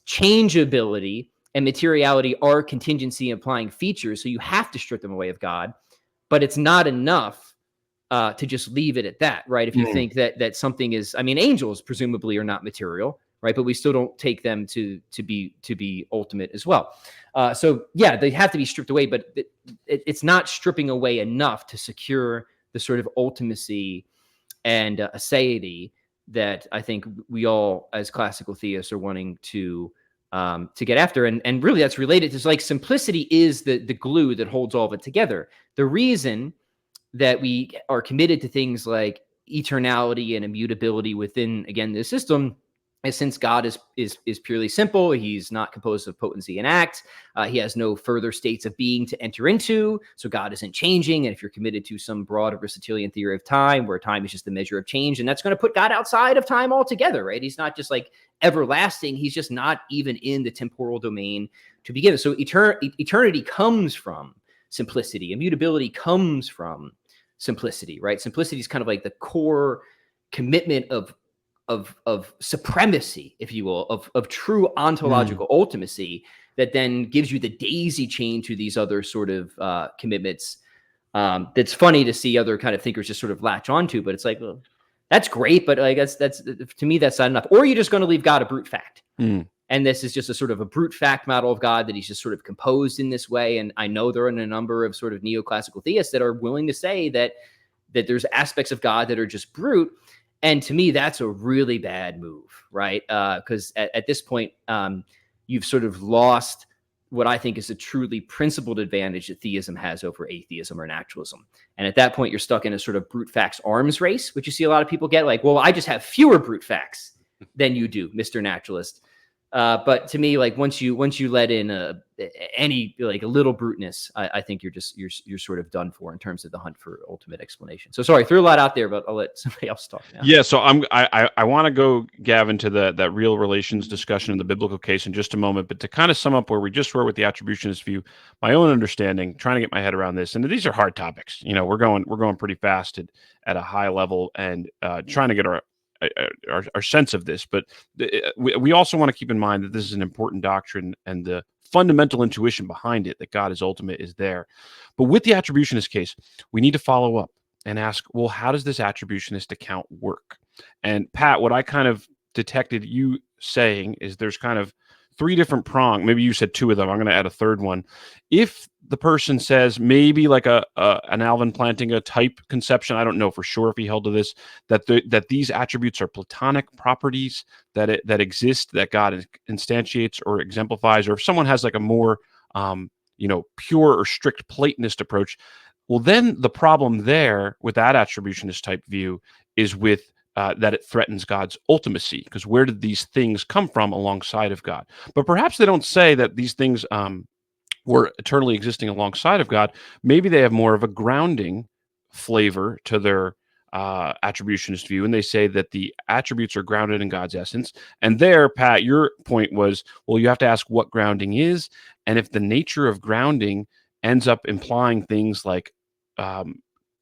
Speaker 3: changeability and materiality are contingency implying features, so you have to strip them away of God, but it's not enough to just leave it at that, right? If you think that something is, angels presumably are not material, right? But we still don't take them to be ultimate as well. So yeah, they have to be stripped away, but it's not stripping away enough to secure the sort of ultimacy and aseity that I think we all, as classical theists, are wanting to get after. And really that's related to, like, simplicity is the glue that holds all of it together. The reason that we are committed to things like eternality and immutability within, again, the system is since God is purely simple. He's not composed of potency and act. He has no further states of being to enter into. So God isn't changing. And if you're committed to some broad Aristotelian theory of time, where time is just the measure of change, and that's going to put God outside of time altogether, right? He's not just like everlasting. He's just not even in the temporal domain to begin with. So eternity comes from simplicity. Immutability comes from simplicity, right? Simplicity is kind of like the core commitment of supremacy, if you will, of true ontological ultimacy that then gives you the daisy chain to these other sort of commitments. That's funny to see other kind of thinkers just sort of latch onto, but it's like, well, that's great, but like that's to me, that's not enough. Or you're just going to leave God a brute fact. And this is just a sort of a brute fact model of God that he's just sort of composed in this way. And I know there are a number of sort of neoclassical theists that are willing to say that there's aspects of God that are just brute. And to me, that's a really bad move, right? Because at this point, you've sort of lost what I think is a truly principled advantage that theism has over atheism or naturalism. And at that point, you're stuck in a sort of brute facts arms race, which you see a lot of people get like, well, I just have fewer brute facts than you do, Mr. Naturalist. But to me, like once you let in any like a little bruteness, I think you're sort of done for in terms of the hunt for ultimate explanation. So sorry, threw a lot out there, but I'll let somebody else talk now.
Speaker 1: Yeah, so I want to go, Gavin, to that real relations discussion in the biblical case in just a moment. But to kind of sum up where we just were with the attributionist view, my own understanding, trying to get my head around this, and these are hard topics. We're going pretty fast at a high level, and trying to get our sense of this, but we also want to keep in mind that this is an important doctrine, and the fundamental intuition behind it, that God is ultimate, is there. But with the attributionist case, we need to follow up and ask, well, how does this attributionist account work? And Pat, what I kind of detected you saying is there's kind of three different prong. Maybe you said two of them. I'm going to add a third one. If the person says maybe like an Alvin Plantinga type conception, I don't know for sure if he held to this, that these attributes are Platonic properties that exist, that God instantiates or exemplifies, or if someone has like a more pure or strict Platonist approach, well, then the problem there with that attributionist type view is with that it threatens God's ultimacy, because where did these things come from alongside of God? But perhaps they don't say that these things were eternally existing alongside of God. Maybe they have more of a grounding flavor to their attributionist view, and they say that the attributes are grounded in God's essence. And there, Pat, your point was, well, you have to ask what grounding is, and if the nature of grounding ends up implying things like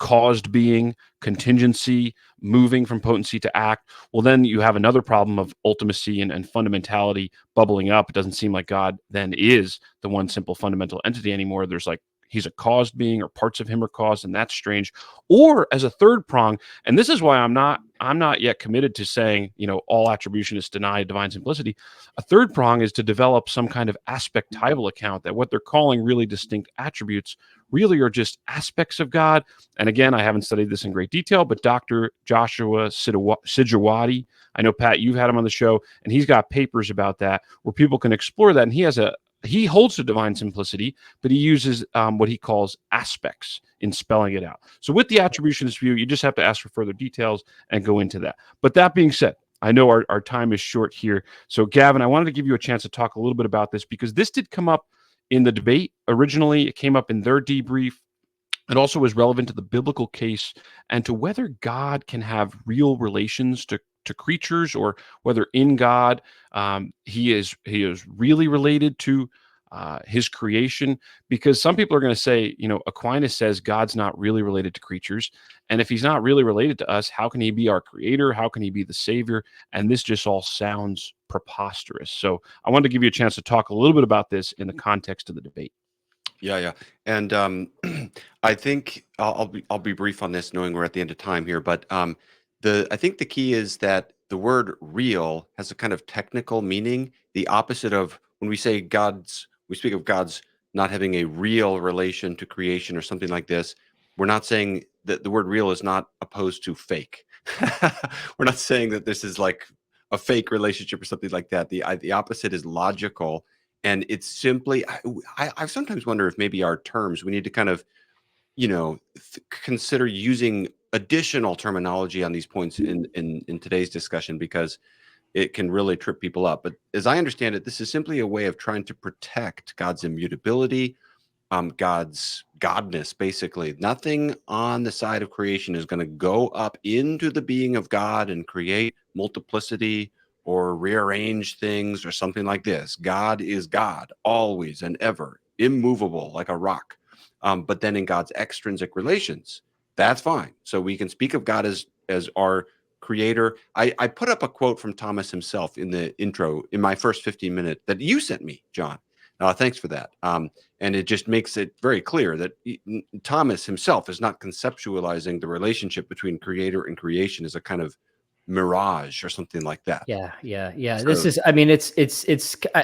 Speaker 1: caused being, contingency, moving from potency to act, well, then you have another problem of ultimacy and fundamentality bubbling up. It doesn't seem like God then is the one simple fundamental entity anymore. There's like, he's a caused being, or parts of him are caused, and that's strange. Or as a third prong, and this is why I'm not yet committed to saying, all attributionists deny divine simplicity. A third prong is to develop some kind of aspectival account that what they're calling really distinct attributes really are just aspects of God. And again, I haven't studied this in great detail, but Dr. Joshua Sidrawati, I know, Pat, you've had him on the show, and he's got papers about that where people can explore that. And he holds to divine simplicity, but he uses what he calls aspects in spelling it out. So with the attributionist view, you just have to ask for further details and go into that. But that being said, I know our time is short here. So Gavin, I wanted to give you a chance to talk a little bit about this, because this did come up in the debate. Originally, it came up in their debrief. It also was relevant to the biblical case and to whether God can have real relations to creatures, or whether in God he is really related to his creation. Because some people are going to say, Aquinas says God's not really related to creatures, and if he's not really related to us, how can he be our creator? How can he be the savior? And this just all sounds preposterous. So I wanted to give you a chance to talk a little bit about this in the context of the debate.
Speaker 2: Yeah. And I think I'll be brief on this, knowing we're at the end of time here. But I think the key is that the word real has a kind of technical meaning, the opposite of when we say we speak of God's not having a real relation to creation or something like this. We're not saying that the word real is not opposed to fake. We're not saying that this is like a fake relationship or something like that. The opposite is logical. And it's simply, I sometimes wonder if maybe our terms, we need to kind of, consider using additional terminology on these points in today's discussion, because it can really trip people up. But as I understand it, this is simply a way of trying to protect God's immutability, God's godness, basically. Nothing on the side of creation is going to go up into the being of God and create multiplicity or rearrange things or something like this. God is God, always and ever, immovable like a rock. But then in God's extrinsic relations, that's fine. So we can speak of God as our creator. I put up a quote from Thomas himself in the intro in my first 15-minute that you sent me, John. Thanks for that. And it just makes it very clear that Thomas himself is not conceptualizing the relationship between creator and creation as a kind of mirage or something like that.
Speaker 3: Yeah.
Speaker 2: So,
Speaker 3: This is, I mean,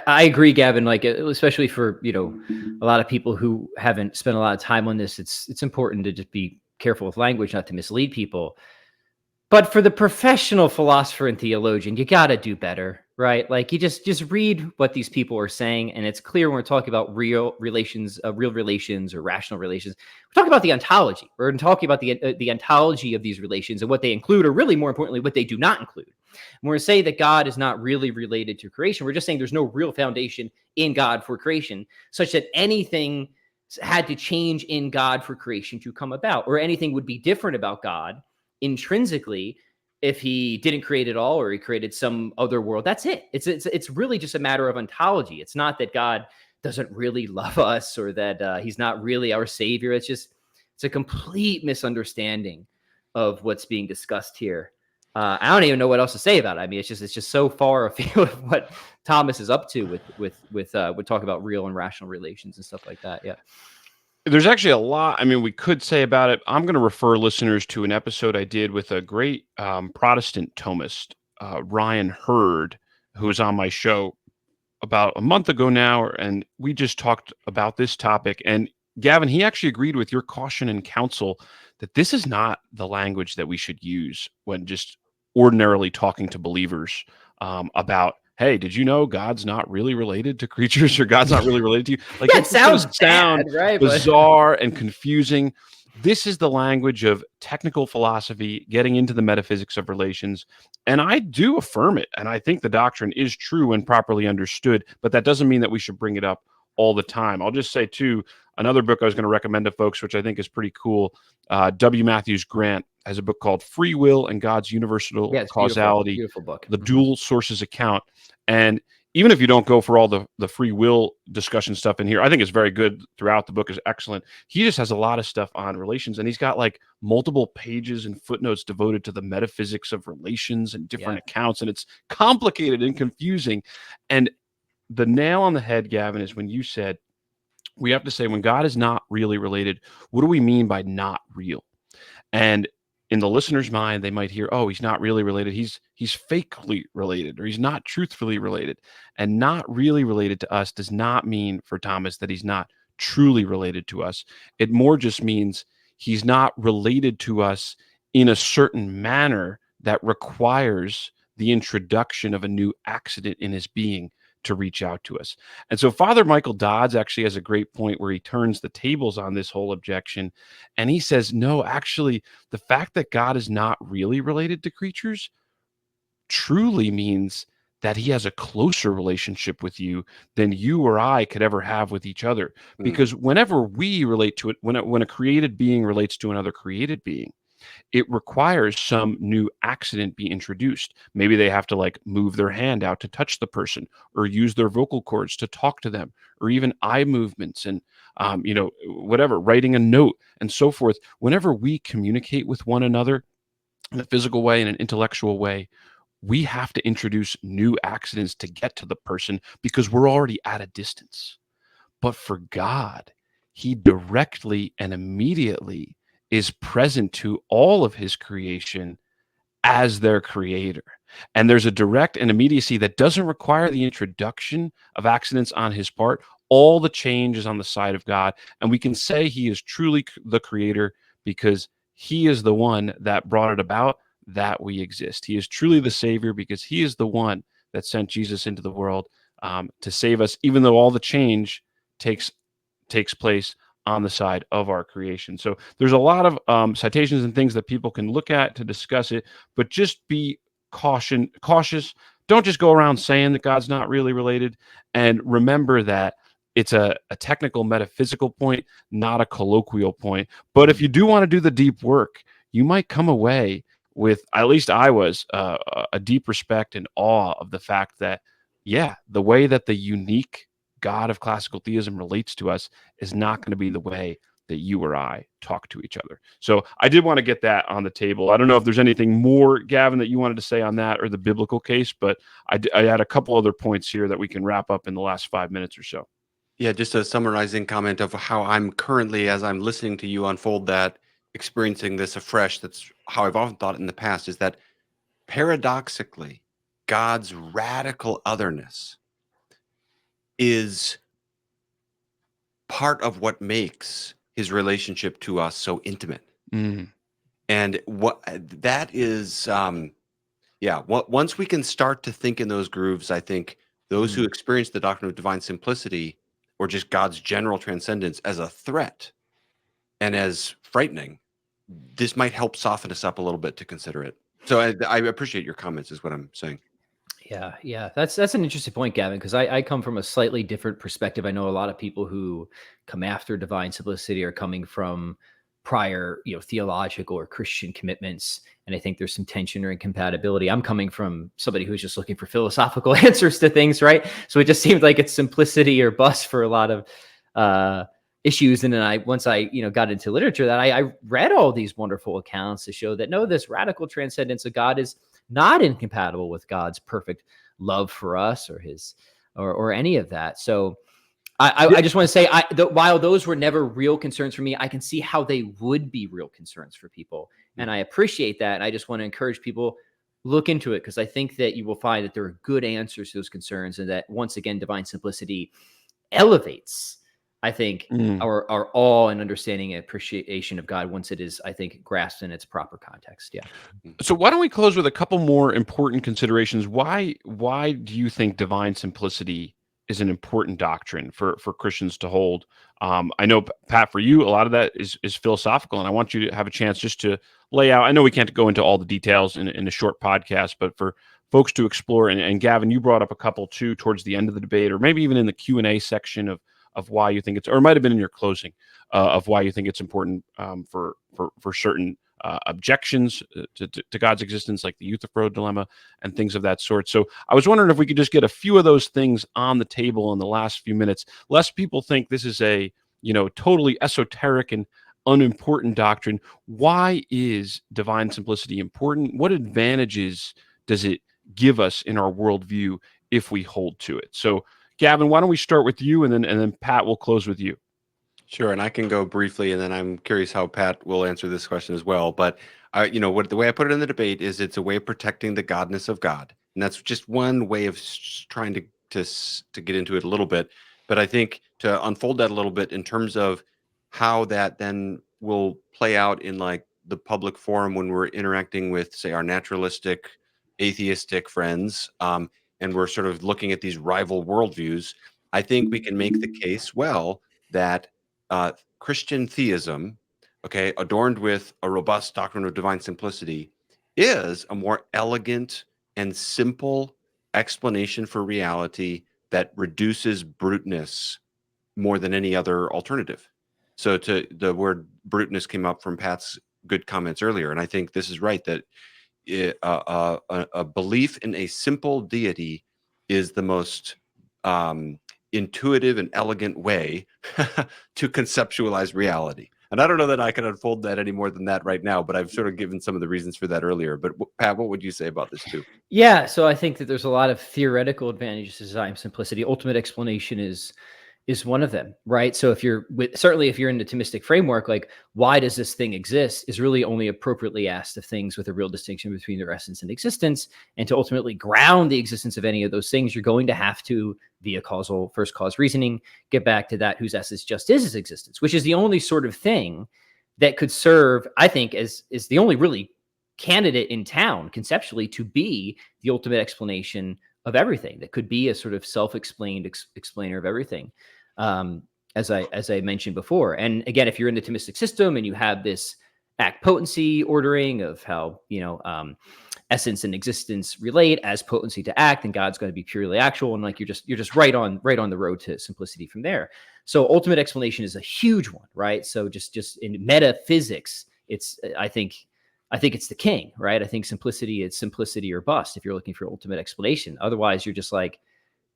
Speaker 3: I agree, Gavin, like, especially for, a lot of people who haven't spent a lot of time on this, it's important to just be careful with language, not to mislead people. But for the professional philosopher and theologian, you got to do better, right? Like, you just read what these people are saying, and it's clear when we're talking about real relations or rational relations. We're talking about the ontology. We're talking about the ontology of these relations and what they include, or really more importantly, what they do not include. When we say that God is not really related to creation, we're just saying there's no real foundation in God for creation, such that anything had to change in God for creation to come about, or anything would be different about God intrinsically if he didn't create it all, or he created some other world. That's it. It's really just a matter of ontology. It's not that God doesn't really love us, or that he's not really our savior. It's a complete misunderstanding of what's being discussed here. I don't even know what else to say about it. I mean, it's just so far afield of what Thomas is up to with talk about real and rational relations and stuff like that. Yeah.
Speaker 1: There's actually a lot, we could say about it. I'm going to refer listeners to an episode I did with a great Protestant Thomist, Ryan Hurd, who was on my show about a month ago now, and we just talked about this topic. And Gavin, he actually agreed with your caution and counsel that this is not the language that we should use when just ordinarily talking to believers about, hey, did you know God's not really related to creatures, or God's not really related to you? Like,
Speaker 3: Yeah, it sounds bad, right?
Speaker 1: Bizarre and confusing. This is the language of technical philosophy, getting into the metaphysics of relations. And I do affirm it. And I think the doctrine is true when properly understood, but that doesn't mean that we should bring it up all the time. I'll just say, too, another book I was going to recommend to folks, which I think is pretty cool. W. Matthews Grant has a book called Free Will and God's Universal Causality,
Speaker 3: beautiful book.
Speaker 1: The Dual Sources Account. And even if you don't go for all the free will discussion stuff in here, I think it's very good throughout. The book is excellent. He just has a lot of stuff on relations, and he's got like multiple pages and footnotes devoted to the metaphysics of relations and different accounts, and it's complicated and confusing. And the nail on the head, Gavin, is when you said we have to say, when God is not really related, what do we mean by not real? And in the listener's mind, they might hear, oh, he's not really related. He's fakely related, or he's not truthfully related. And not really related to us does not mean for Thomas that he's not truly related to us. It more just means he's not related to us in a certain manner that requires the introduction of a new accident in his being to reach out to us. And so Father Michael Dodds actually has a great point where he turns the tables on this whole objection. And he says, no, actually, the fact that God is not really related to creatures truly means that he has a closer relationship with you than you or I could ever have with each other. Because whenever we relate to it, when a created being relates to another created being, it requires some new accident be introduced. Maybe they have to like move their hand out to touch the person, or use their vocal cords to talk to them, or even eye movements and, whatever, writing a note and so forth. Whenever we communicate with one another in a physical way, in an intellectual way, we have to introduce new accidents to get to the person because we're already at a distance. But for God, he directly and immediately is present to all of his creation as their creator. And there's a direct and immediacy that doesn't require the introduction of accidents on his part. All the change is on the side of God. And we can say he is truly the creator because he is the one that brought it about that we exist. He is truly the savior because he is the one that sent Jesus into the world to save us, even though all the change takes place on the side of our creation. So there's a lot of citations and things that people can look at to discuss it, but just be cautious. Don't just go around saying that God's not really related, and remember that it's a technical metaphysical point, not a colloquial point. But if you do want to do the deep work, you might come away with, at least I was, a deep respect and awe of the fact that, the way that the unique God of classical theism relates to us is not going to be the way that you or I talk to each other. So I did want to get that on the table. I don't know if there's anything more, Gavin, that you wanted to say on that or the biblical case, but I had a couple other points here that we can wrap up in the last 5 minutes or so.
Speaker 2: Yeah, just a summarizing comment of how I'm currently, as I'm listening to you unfold that, experiencing this afresh. That's how I've often thought it in the past, is that paradoxically, God's radical otherness is part of what makes his relationship to us so intimate. And what that is, once we can start to think in those grooves, I think those who experience the doctrine of divine simplicity, or just God's general transcendence, as a threat and as frightening, this might help soften us up a little bit to consider it. So I appreciate your comments, is what I'm saying.
Speaker 3: Yeah. That's an interesting point, Gavin, because I come from a slightly different perspective. I know a lot of people who come after divine simplicity are coming from prior, theological or Christian commitments. And I think there's some tension or incompatibility. I'm coming from somebody who's just looking for philosophical answers to things, right? So it just seemed like it's simplicity or bust for a lot of issues. And then once I got into literature, that I read all these wonderful accounts to show that no, this radical transcendence of God is not incompatible with God's perfect love for us or his or any of that. So I just want to say, while those were never real concerns for me, I can see how they would be real concerns for people. And I appreciate that. And I just want to encourage people, look into it, because I think that you will find that there are good answers to those concerns, and that once again, divine simplicity elevates, I think, our awe and understanding and appreciation of God once it is, I think, grasped in its proper context. Yeah.
Speaker 1: So why don't we close with a couple more important considerations? Why do you think divine simplicity is an important doctrine for Christians to hold? I know, Pat, for you, a lot of that is philosophical, and I want you to have a chance just to lay out. I know we can't go into all the details in a short podcast, but for folks to explore, and Gavin, you brought up a couple too towards the end of the debate, or maybe even in the Q&A section of why you think it's, or it might have been in your closing, of why you think it's important for certain objections to God's existence, like the Euthyphro dilemma and things of that sort. So I was wondering if we could just get a few of those things on the table in the last few minutes, lest people think this is a, totally esoteric and unimportant doctrine. Why is divine simplicity important? What advantages does it give us in our worldview if we hold to it? So Gavin, why don't we start with you, and then Pat will close with you.
Speaker 2: Sure, and I can go briefly, and then I'm curious how Pat will answer this question as well. But the way I put it in the debate is it's a way of protecting the godness of God, and that's just one way of trying to get into it a little bit. But I think to unfold that a little bit in terms of how that then will play out in like the public forum when we're interacting with, say, our naturalistic, atheistic friends, and we're sort of looking at these rival worldviews. I think we can make the case well that Christian theism, okay, adorned with a robust doctrine of divine simplicity, is a more elegant and simple explanation for reality that reduces bruteness more than any other alternative. So the word bruteness came up from Pat's good comments earlier, and I think this is right, that a belief in a simple deity is the most intuitive and elegant way to conceptualize reality. And I don't know that I can unfold that any more than that right now, but I've sort of given some of the reasons for that earlier. But Pat, what would you say about this too?
Speaker 3: Yeah, so I think that there's a lot of theoretical advantages to divine simplicity. Ultimate explanation is one of them, right? So certainly if you're in the Thomistic framework, like, why does this thing exist is really only appropriately asked of things with a real distinction between their essence and existence. And to ultimately ground the existence of any of those things, you're going to have to, via first cause reasoning, get back to that whose essence just is his existence, which is the only sort of thing that could serve, I think, is the only really candidate in town conceptually to be the ultimate explanation of everything, that could be a sort of self-explained explainer of everything. As I mentioned before. And again, if you're in the Thomistic system and you have this act potency ordering of how, essence and existence relate as potency to act, and God's going to be purely actual. And like, you're just right on the road to simplicity from there. So ultimate explanation is a huge one, right? So just in metaphysics, I think it's the king, right? I think it's simplicity or bust if you're looking for ultimate explanation. Otherwise, you're just like,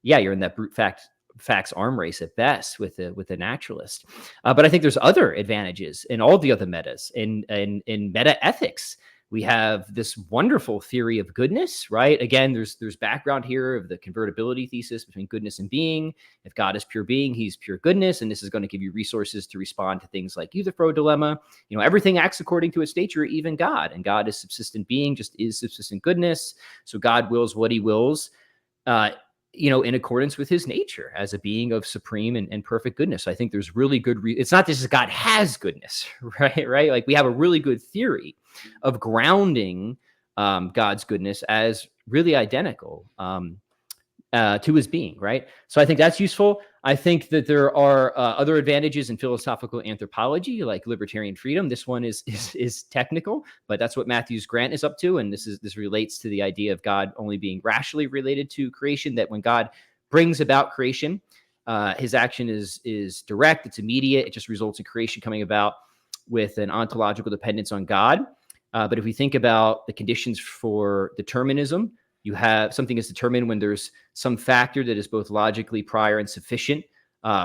Speaker 3: yeah, you're in that brute facts arm race at best with a naturalist. But I think there's other advantages in all the other metas. In meta ethics, we have this wonderful theory of goodness, right? Again, there's background here of the convertibility thesis between goodness and being. If God is pure being, he's pure goodness, and this is going to give you resources to respond to things like Euthyphro dilemma. Everything acts according to its nature, even God, and God is subsistent being, just is subsistent goodness. So God wills what he wills, in accordance with his nature as a being of supreme and perfect goodness. I think there's really good it's not just God has goodness, right? Like, we have a really good theory of grounding God's goodness as really identical to his being, right? So I think that's useful. I think that there are other advantages in philosophical anthropology, like libertarian freedom. This one is technical, but that's what Matthew's grant is up to, and this relates to the idea of God only being rationally related to creation. That when God brings about creation, his action is direct, it's immediate, it just results in creation coming about with an ontological dependence on God. But if we think about the conditions for determinism, you have something is determined when there's some factor that is both logically prior and sufficient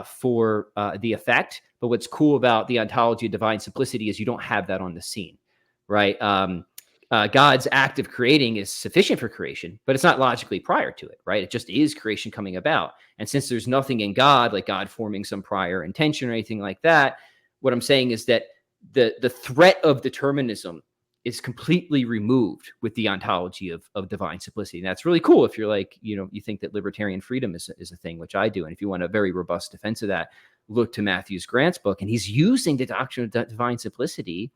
Speaker 3: for the effect. But what's cool about the ontology of divine simplicity is you don't have that on the scene, right? God's act of creating is sufficient for creation, but it's not logically prior to it, right? It just is creation coming about. And since there's nothing in God, like God forming some prior intention or anything like that, what I'm saying is that the threat of determinism is completely removed with the ontology of divine simplicity. And that's really cool if you're like, you think that libertarian freedom is a thing, which I do. And if you want a very robust defense of that, look to Matthews Grant's book. And he's using the doctrine of divine simplicity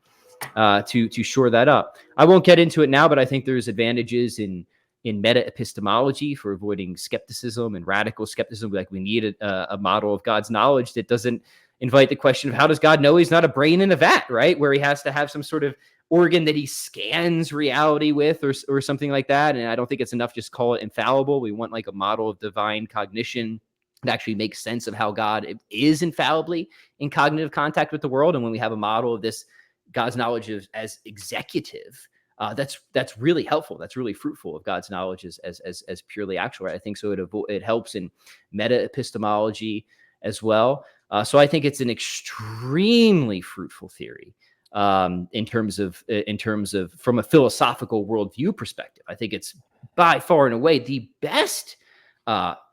Speaker 3: to shore that up. I won't get into it now, but I think there's advantages in meta epistemology for avoiding skepticism and radical skepticism. Like we need a model of God's knowledge that doesn't invite the question of how does God know he's not a brain in a vat, right? Where he has to have some sort of organ that he scans reality with or something like that. And I don't think it's enough just call it infallible. We want like a model of divine cognition that actually makes sense of how God is infallibly in cognitive contact with the world. And when we have a model of this God's knowledge as executive, that's really helpful. That's really fruitful of God's knowledge as purely actual. Right? I think so. It helps in meta epistemology as well. So I think it's an extremely fruitful theory in terms of from a philosophical worldview perspective. I think it's by far and away the best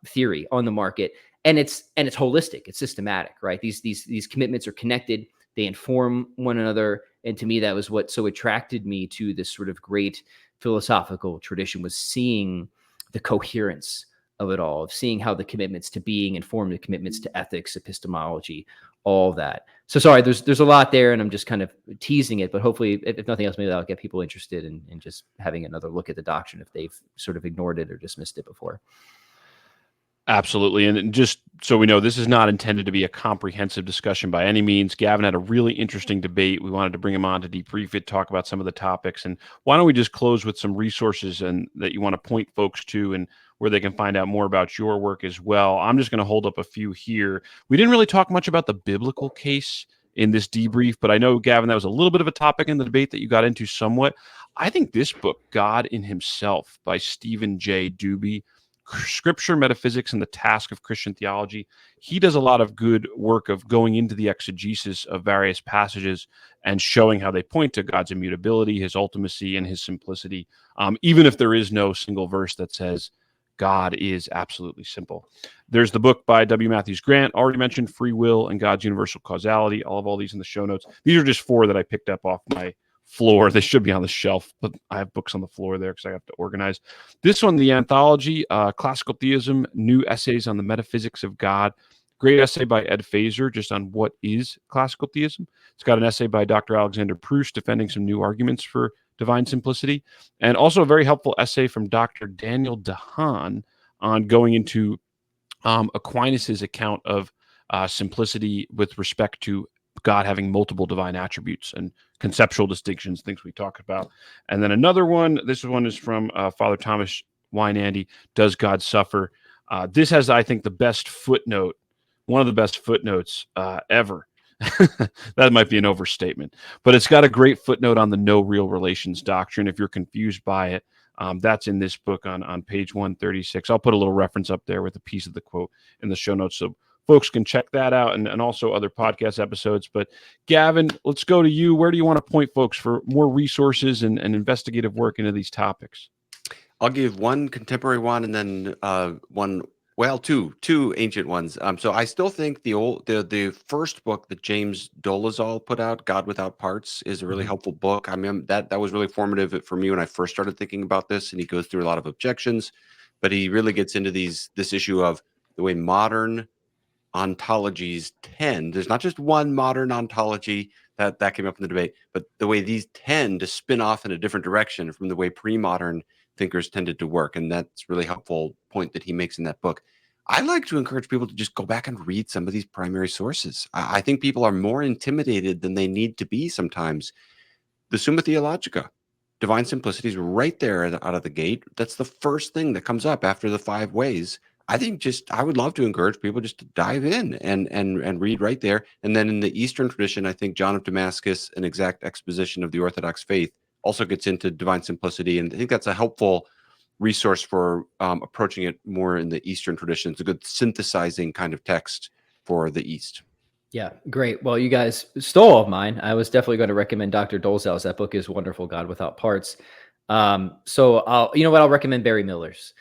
Speaker 3: theory on the market, and it's holistic. It's systematic, right? These commitments are connected. They inform one another. And to me, that was what so attracted me to this sort of great philosophical tradition, was seeing the coherence of it all, of seeing how the commitments to being inform the commitments to ethics, epistemology, all that. So sorry, there's a lot there, and I'm just kind of teasing it, but hopefully, if nothing else, maybe that'll get people interested in just having another look at the doctrine if they've sort of ignored it or dismissed it before.
Speaker 1: Absolutely. And just so we know, this is not intended to be a comprehensive discussion by any means. Gavin had a really interesting debate. We wanted to bring him on to debrief it, talk about some of the topics. And why don't we just close with some resources and that you want to point folks to and where they can find out more about your work as well. I'm just going to hold up a few here. We didn't really talk much about the biblical case in this debrief, but I know, Gavin, that was a little bit of a topic in the debate that you got into somewhat. I think this book, God in Himself by Stephen J. Doobie, Scripture, Metaphysics, and the Task of Christian Theology. He does a lot of good work of going into the exegesis of various passages and showing how they point to God's immutability, His ultimacy, and His simplicity, even if there is no single verse that says God is absolutely simple. There's the book by W. Matthews Grant, already mentioned, Free Will and God's Universal Causality. I'll have all these in the show notes. These are just 4 that I picked up off my floor. They should be on the shelf, but I have books on the floor there because I have to organize. This one, the anthology, Classical Theism, New Essays on the Metaphysics of God. Great essay by Ed Fazer just on what is classical theism. It's got an essay by Dr. Alexander Proust defending some new arguments for divine simplicity, and also a very helpful essay from Dr. Daniel DeHaan on going into Aquinas's account of simplicity with respect to God having multiple divine attributes and conceptual distinctions, things we talked about. And then another one, this one is from Father Thomas Weinandy, Does God Suffer? This has, I think, the best footnote, one of the best footnotes ever. That might be an overstatement, but it's got a great footnote on the no real relations doctrine. If you're confused by it, that's in this book on page 136. I'll put a little reference up there with a piece of the quote in the show notes, so folks can check that out and also other podcast episodes. But Gavin, let's go to you. Where do you want to point folks for more resources and investigative work into these topics?
Speaker 2: I'll give one contemporary one and then two ancient ones. So I still think the first book that James Dolezal put out, God Without Parts, is a really helpful book. I mean, that was really formative for me when I first started thinking about this, and he goes through a lot of objections, but he really gets into this issue of the way modern ontologies tend. There's not just one modern ontology that came up in the debate, but the way these tend to spin off in a different direction from the way pre-modern thinkers tended to work. And that's really helpful point that he makes in that book. I like to encourage people to just go back and read some of these primary sources. I think people are more intimidated than they need to be sometimes. The Summa Theologica, divine simplicity, is right there out of the gate. That's the first thing that comes up after the 5 ways. I think I would love to encourage people just to dive in and read right there. And then in the Eastern tradition, I think John of Damascus, An Exact Exposition of the Orthodox Faith, also gets into divine simplicity. And I think that's a helpful resource for approaching it more in the Eastern tradition. It's a good synthesizing kind of text for the East.
Speaker 3: Yeah, great. Well, you guys stole all of mine. I was definitely going to recommend Dr. Dolezal's. That book is wonderful, God Without Parts. So I'll recommend Barry Miller's.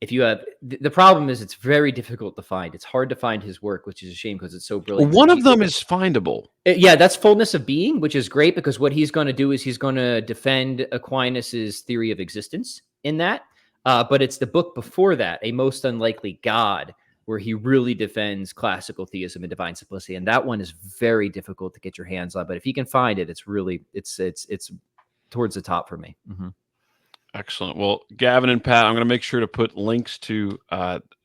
Speaker 3: if you have the problem is it's very difficult to find. It's hard to find his work, which is a shame because it's so brilliant.
Speaker 1: One of them is findable.
Speaker 3: Yeah, that's Fullness of Being, which is great because what he's going to do is he's going to defend Aquinas's theory of existence in that. But it's the book before that, A Most Unlikely God, where he really defends classical theism and divine simplicity. And that one is very difficult to get your hands on. But if you can find it, it's really it's towards the top for me. Mm-hmm.
Speaker 1: Excellent. Well, Gavin and Pat, I'm going to make sure to put links to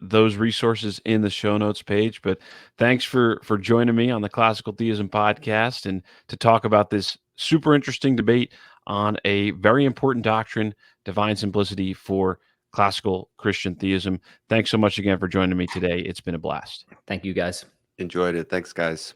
Speaker 1: those resources in the show notes page. But thanks for joining me on the Classical Theism podcast and to talk about this super interesting debate on a very important doctrine, divine simplicity for classical Christian theism. Thanks so much again for joining me today. It's been a blast.
Speaker 3: Thank you, guys.
Speaker 2: Enjoyed it. Thanks, guys.